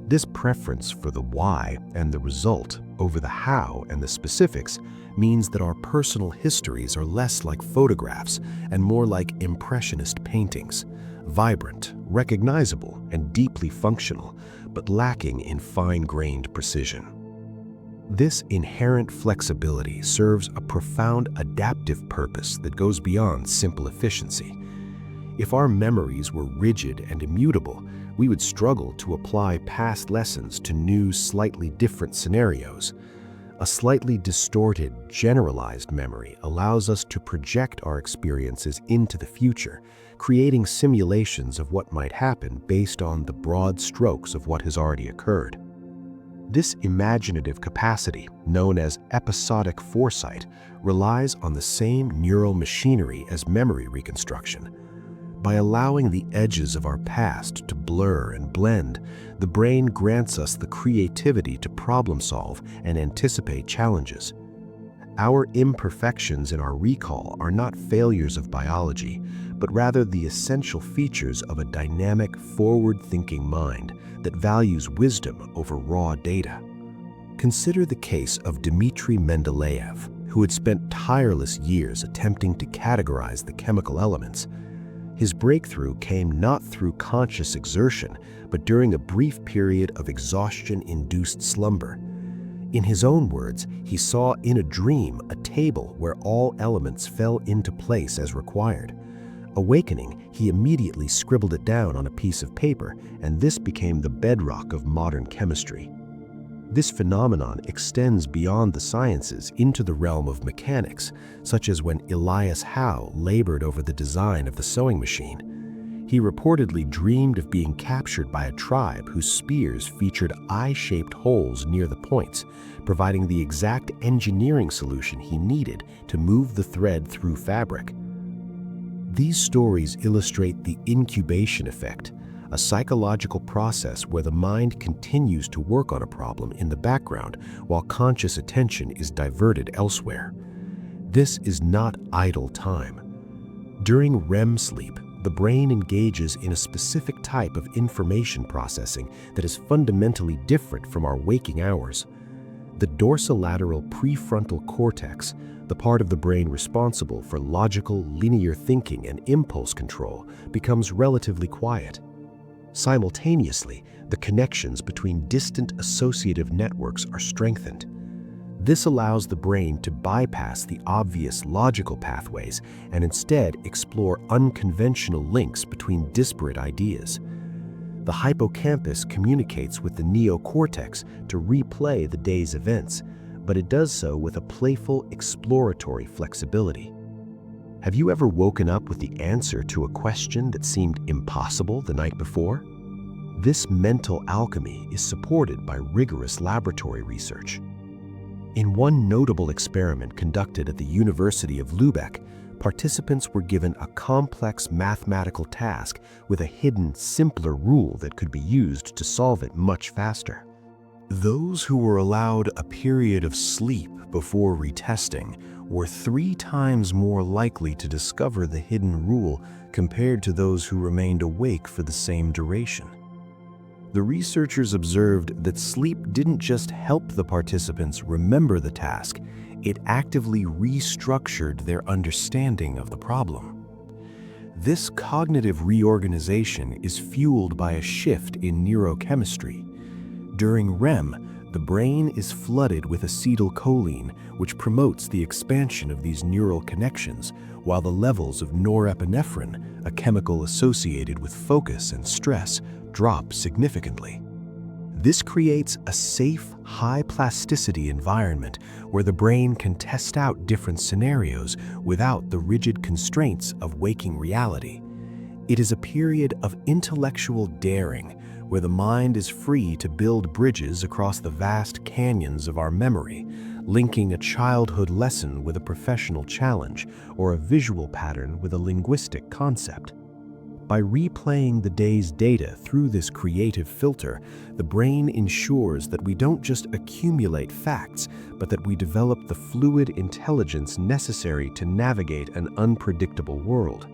This preference for the why and the result over the how and the specifics means that our personal histories are less like photographs and more like impressionist paintings, vibrant, recognizable, and deeply functional, but lacking in fine-grained precision. This inherent flexibility serves a profound adaptive purpose that goes beyond simple efficiency. If our memories were rigid and immutable, we would struggle to apply past lessons to new, slightly different scenarios. A slightly distorted, generalized memory allows us to project our experiences into the future, creating simulations of what might happen based on the broad strokes of what has already occurred. This imaginative capacity, known as episodic foresight, relies on the same neural machinery as memory reconstruction. By allowing the edges of our past to blur and blend, the brain grants us the creativity to problem solve and anticipate challenges. Our imperfections in our recall are not failures of biology, but rather the essential features of a dynamic, forward-thinking mind that values wisdom over raw data. Consider the case of Dmitri Mendeleev, who had spent tireless years attempting to categorize the chemical elements. His breakthrough came not through conscious exertion, but during a brief period of exhaustion-induced slumber. In his own words, he saw in a dream a table where all elements fell into place as required. Awakening, he immediately scribbled it down on a piece of paper, and this became the bedrock of modern chemistry. This phenomenon extends beyond the sciences into the realm of mechanics, such as when Elias Howe labored over the design of the sewing machine. He reportedly dreamed of being captured by a tribe whose spears featured eye-shaped holes near the points, providing the exact engineering solution he needed to move the thread through fabric. These stories illustrate the incubation effect, a psychological process where the mind continues to work on a problem in the background while conscious attention is diverted elsewhere. This is not idle time. During REM sleep, the brain engages in a specific type of information processing that is fundamentally different from our waking hours. The dorsolateral prefrontal cortex, the part of the brain responsible for logical, linear thinking and impulse control, becomes relatively quiet. Simultaneously, the connections between distant associative networks are strengthened. This allows the brain to bypass the obvious logical pathways and instead explore unconventional links between disparate ideas. The hippocampus communicates with the neocortex to replay the day's events, but it does so with a playful, exploratory flexibility. Have you ever woken up with the answer to a question that seemed impossible the night before? This mental alchemy is supported by rigorous laboratory research. In one notable experiment conducted at the University of Lübeck, participants were given a complex mathematical task with a hidden, simpler rule that could be used to solve it much faster. Those who were allowed a period of sleep before retesting were 3 times more likely to discover the hidden rule compared to those who remained awake for the same duration. The researchers observed that sleep didn't just help the participants remember the task, it actively restructured their understanding of the problem. This cognitive reorganization is fueled by a shift in neurochemistry. During REM, the brain is flooded with acetylcholine, which promotes the expansion of these neural connections, while the levels of norepinephrine, a chemical associated with focus and stress, drop significantly. This creates a safe, high-plasticity environment where the brain can test out different scenarios without the rigid constraints of waking reality. It is a period of intellectual daring, where the mind is free to build bridges across the vast canyons of our memory, linking a childhood lesson with a professional challenge or a visual pattern with a linguistic concept. By replaying the day's data through this creative filter, the brain ensures that we don't just accumulate facts, but that we develop the fluid intelligence necessary to navigate an unpredictable world.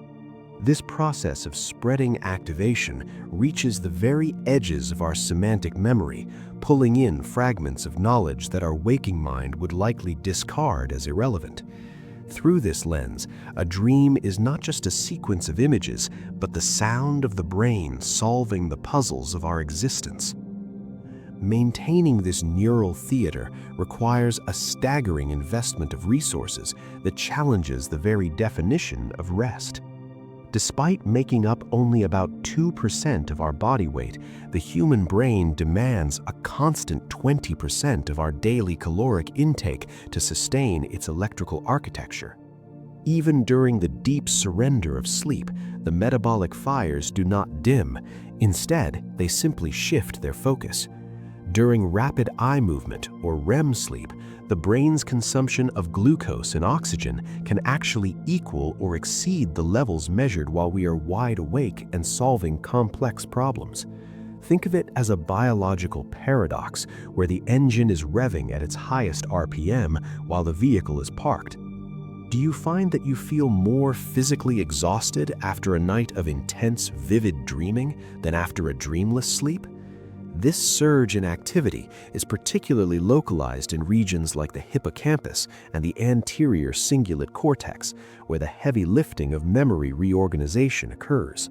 This process of spreading activation reaches the very edges of our semantic memory, pulling in fragments of knowledge that our waking mind would likely discard as irrelevant. Through this lens, a dream is not just a sequence of images, but the sound of the brain solving the puzzles of our existence. Maintaining this neural theater requires a staggering investment of resources that challenges the very definition of rest. Despite making up only about 2% of our body weight, the human brain demands a constant 20% of our daily caloric intake to sustain its electrical architecture. Even during the deep surrender of sleep, the metabolic fires do not dim. Instead, they simply shift their focus. During rapid eye movement, or REM sleep, the brain's consumption of glucose and oxygen can actually equal or exceed the levels measured while we are wide awake and solving complex problems. Think of it as a biological paradox where the engine is revving at its highest RPM while the vehicle is parked. Do you find that you feel more physically exhausted after a night of intense, vivid dreaming than after a dreamless sleep? This surge in activity is particularly localized in regions like the hippocampus and the anterior cingulate cortex, where the heavy lifting of memory reorganization occurs.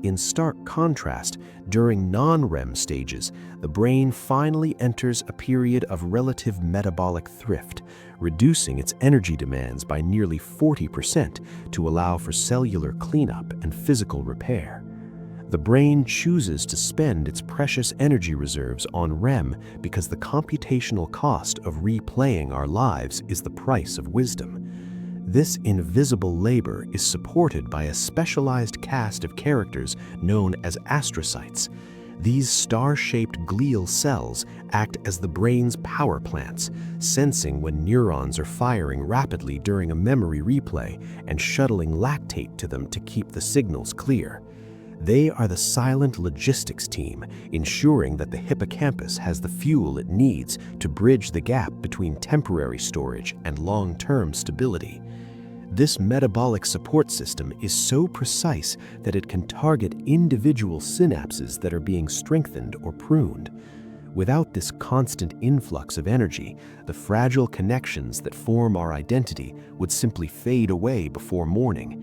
In stark contrast, during non-REM stages, the brain finally enters a period of relative metabolic thrift, reducing its energy demands by nearly 40% to allow for cellular cleanup and physical repair. The brain chooses to spend its precious energy reserves on REM because the computational cost of replaying our lives is the price of wisdom. This invisible labor is supported by a specialized cast of characters known as astrocytes. These star-shaped glial cells act as the brain's power plants, sensing when neurons are firing rapidly during a memory replay and shuttling lactate to them to keep the signals clear. They are the silent logistics team, ensuring that the hippocampus has the fuel it needs to bridge the gap between temporary storage and long-term stability. This metabolic support system is so precise that it can target individual synapses that are being strengthened or pruned. Without this constant influx of energy, the fragile connections that form our identity would simply fade away before morning.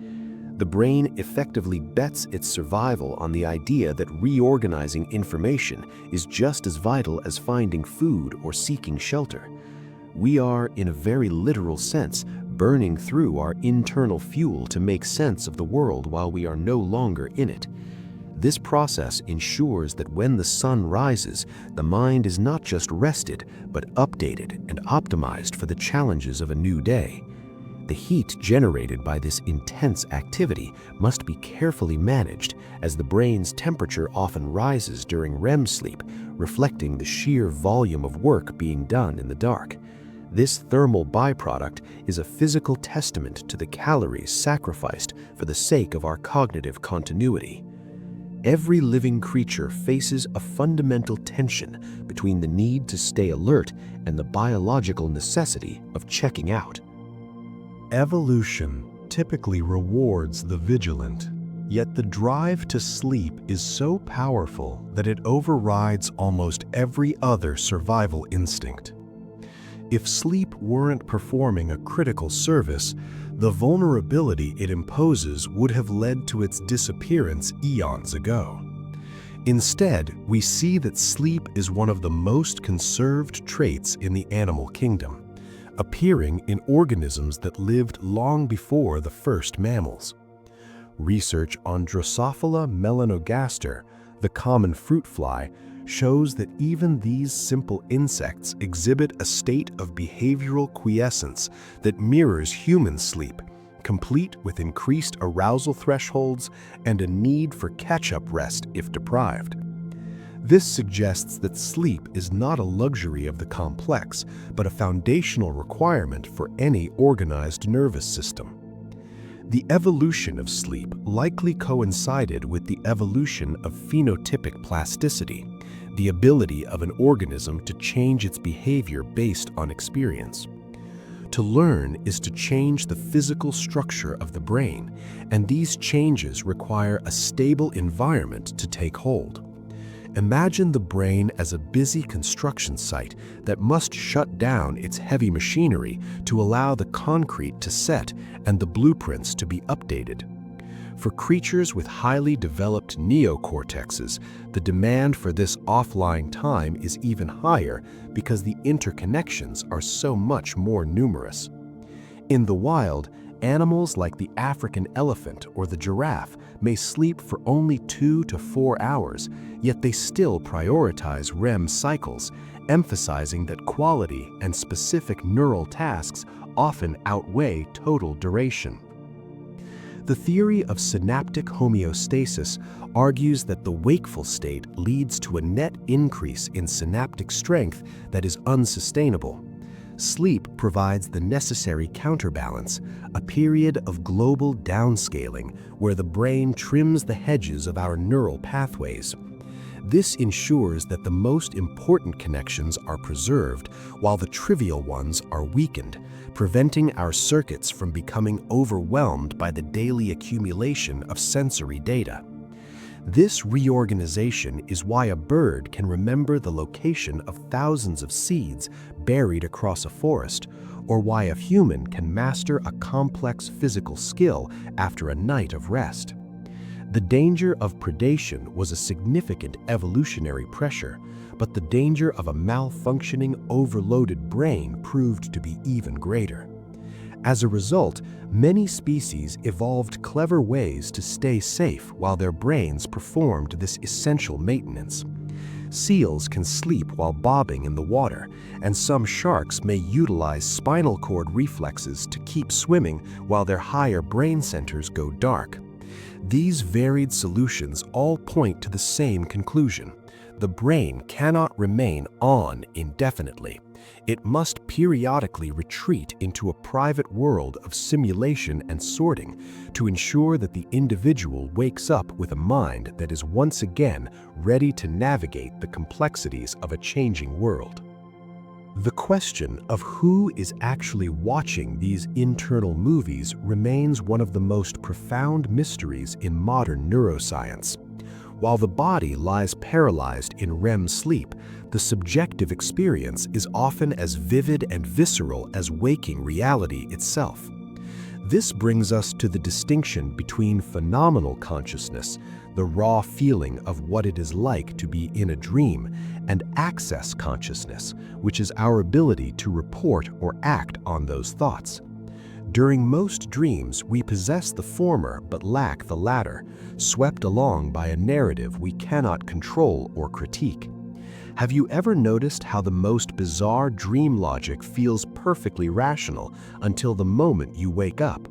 The brain effectively bets its survival on the idea that reorganizing information is just as vital as finding food or seeking shelter. We are, in a very literal sense, burning through our internal fuel to make sense of the world while we are no longer in it. This process ensures that when the sun rises, the mind is not just rested, but updated and optimized for the challenges of a new day. The heat generated by this intense activity must be carefully managed, as the brain's temperature often rises during REM sleep, reflecting the sheer volume of work being done in the dark. This thermal byproduct is a physical testament to the calories sacrificed for the sake of our cognitive continuity. Every living creature faces a fundamental tension between the need to stay alert and the biological necessity of checking out. Evolution typically rewards the vigilant, yet the drive to sleep is so powerful that it overrides almost every other survival instinct. If sleep weren't performing a critical service, the vulnerability it imposes would have led to its disappearance eons ago. Instead, we see that sleep is one of the most conserved traits in the animal kingdom, appearing in organisms that lived long before the first mammals. Research on Drosophila melanogaster, the common fruit fly, shows that even these simple insects exhibit a state of behavioral quiescence that mirrors human sleep, complete with increased arousal thresholds and a need for catch-up rest if deprived. This suggests that sleep is not a luxury of the complex, but a foundational requirement for any organized nervous system. The evolution of sleep likely coincided with the evolution of phenotypic plasticity, the ability of an organism to change its behavior based on experience. To learn is to change the physical structure of the brain, and these changes require a stable environment to take hold. Imagine the brain as a busy construction site that must shut down its heavy machinery to allow the concrete to set and the blueprints to be updated. For creatures with highly developed neocortexes, the demand for this offline time is even higher because the interconnections are so much more numerous. In the wild, animals like the African elephant or the giraffe may sleep for only 2 to 4 hours, yet they still prioritize REM cycles, emphasizing that quality and specific neural tasks often outweigh total duration. The theory of synaptic homeostasis argues that the wakeful state leads to a net increase in synaptic strength that is unsustainable. Sleep provides the necessary counterbalance, a period of global downscaling where the brain trims the hedges of our neural pathways. This ensures that the most important connections are preserved while the trivial ones are weakened, preventing our circuits from becoming overwhelmed by the daily accumulation of sensory data. This reorganization is why a bird can remember the location of thousands of seeds buried across a forest, or why a human can master a complex physical skill after a night of rest. The danger of predation was a significant evolutionary pressure, but the danger of a malfunctioning, overloaded brain proved to be even greater. As a result, many species evolved clever ways to stay safe while their brains performed this essential maintenance. Seals can sleep while bobbing in the water, and some sharks may utilize spinal cord reflexes to keep swimming while their higher brain centers go dark. These varied solutions all point to the same conclusion. The brain cannot remain on indefinitely. It must periodically retreat into a private world of simulation and sorting to ensure that the individual wakes up with a mind that is once again ready to navigate the complexities of a changing world. The question of who is actually watching these internal movies remains one of the most profound mysteries in modern neuroscience. While the body lies paralyzed in REM sleep, the subjective experience is often as vivid and visceral as waking reality itself. This brings us to the distinction between phenomenal consciousness, the raw feeling of what it is like to be in a dream, and access consciousness, which is our ability to report or act on those thoughts. During most dreams, we possess the former but lack the latter, swept along by a narrative we cannot control or critique. Have you ever noticed how the most bizarre dream logic feels perfectly rational until the moment you wake up?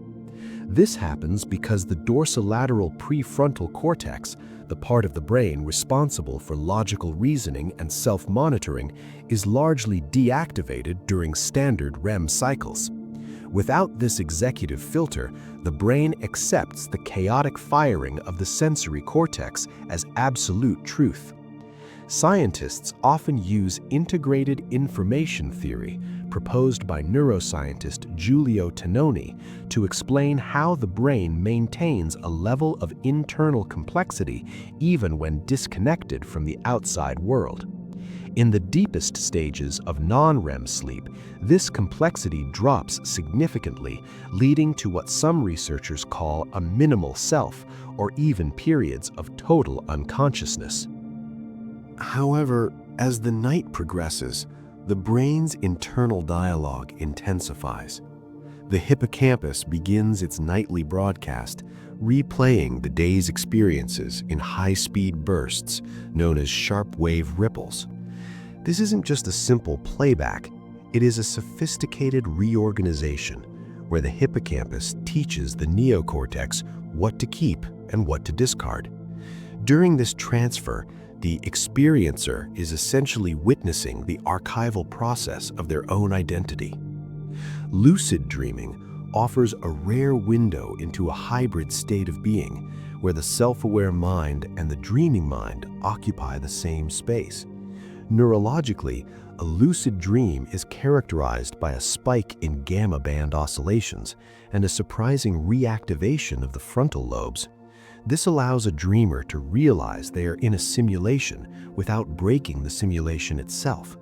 This happens because the dorsolateral prefrontal cortex, the part of the brain responsible for logical reasoning and self-monitoring, is largely deactivated during standard REM cycles. Without this executive filter, the brain accepts the chaotic firing of the sensory cortex as absolute truth. Scientists often use integrated information theory, proposed by neuroscientist Giulio Tononi, to explain how the brain maintains a level of internal complexity even when disconnected from the outside world. In the deepest stages of non-REM sleep, this complexity drops significantly, leading to what some researchers call a minimal self, or even periods of total unconsciousness. However, as the night progresses, the brain's internal dialogue intensifies. The hippocampus begins its nightly broadcast, replaying the day's experiences in high-speed bursts known as sharp-wave ripples. This isn't just a simple playback, it is a sophisticated reorganization where the hippocampus teaches the neocortex what to keep and what to discard. During this transfer, the experiencer is essentially witnessing the archival process of their own identity. Lucid dreaming offers a rare window into a hybrid state of being where the self-aware mind and the dreaming mind occupy the same space. Neurologically, a lucid dream is characterized by a spike in gamma band oscillations and a surprising reactivation of the frontal lobes. This allows a dreamer to realize they are in a simulation without breaking the simulation itself.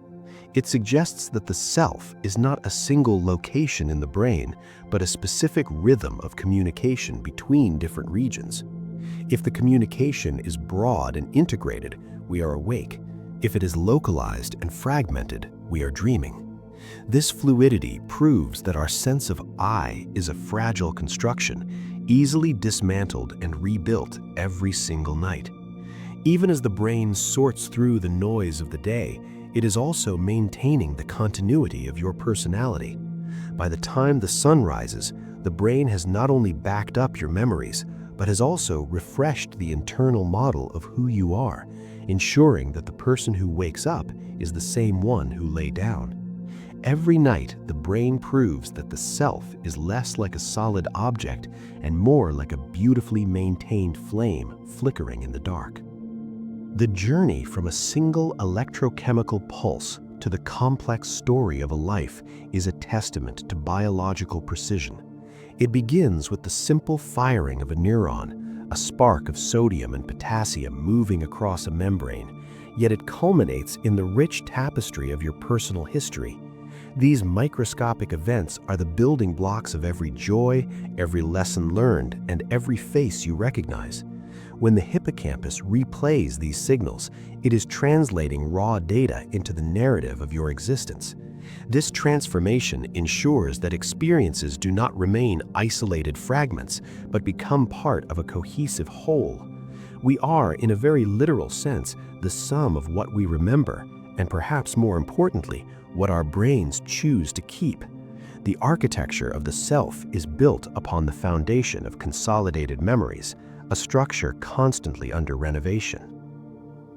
It suggests that the self is not a single location in the brain, but a specific rhythm of communication between different regions. If the communication is broad and integrated, we are awake. If it is localized and fragmented, we are dreaming. This fluidity proves that our sense of I is a fragile construction, easily dismantled and rebuilt every single night. Even as the brain sorts through the noise of the day, it is also maintaining the continuity of your personality. By the time the sun rises, the brain has not only backed up your memories, but has also refreshed the internal model of who you are, ensuring that the person who wakes up is the same one who lay down. Every night, the brain proves that the self is less like a solid object and more like a beautifully maintained flame flickering in the dark. The journey from a single electrochemical pulse to the complex story of a life is a testament to biological precision. It begins with the simple firing of a neuron, a spark of sodium and potassium moving across a membrane, yet it culminates in the rich tapestry of your personal history. These microscopic events are the building blocks of every joy, every lesson learned, and every face you recognize. When the hippocampus replays these signals, it is translating raw data into the narrative of your existence. This transformation ensures that experiences do not remain isolated fragments, but become part of a cohesive whole. We are, in a very literal sense, the sum of what we remember, and perhaps more importantly, what our brains choose to keep. The architecture of the self is built upon the foundation of consolidated memories, a structure constantly under renovation.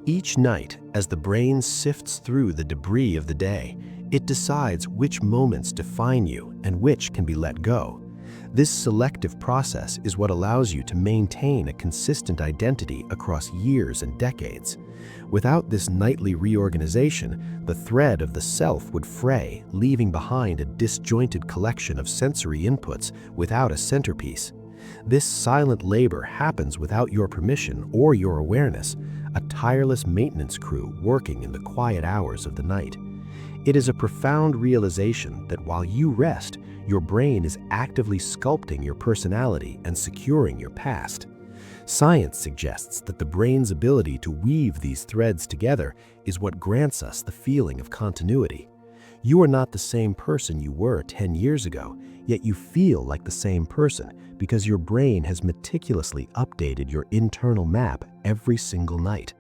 Each night, as the brain sifts through the debris of the day, it decides which moments define you and which can be let go. This selective process is what allows you to maintain a consistent identity across years and decades. Without this nightly reorganization, the thread of the self would fray, leaving behind a disjointed collection of sensory inputs without a centerpiece. This silent labor happens without your permission or your awareness, a tireless maintenance crew working in the quiet hours of the night. It is a profound realization that while you rest, your brain is actively sculpting your personality and securing your past. Science suggests that the brain's ability to weave these threads together is what grants us the feeling of continuity. You are not the same person you were 10 years ago, yet you feel like the same person because your brain has meticulously updated your internal map every single night.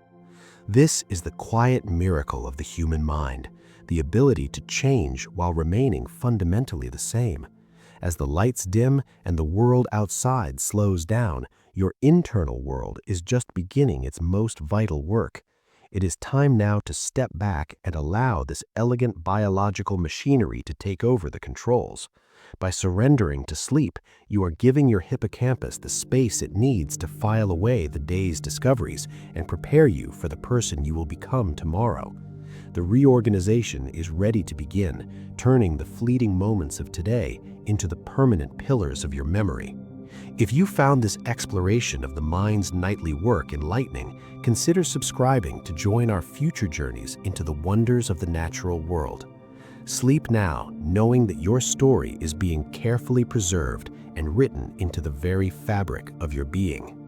This is the quiet miracle of the human mind, the ability to change while remaining fundamentally the same. As the lights dim and the world outside slows down, your internal world is just beginning its most vital work. It is time now to step back and allow this elegant biological machinery to take over the controls. By surrendering to sleep, you are giving your hippocampus the space it needs to file away the day's discoveries and prepare you for the person you will become tomorrow. The reorganization is ready to begin, turning the fleeting moments of today into the permanent pillars of your memory. If you found this exploration of the mind's nightly work enlightening, consider subscribing to join our future journeys into the wonders of the natural world. Sleep now, knowing that your story is being carefully preserved and written into the very fabric of your being.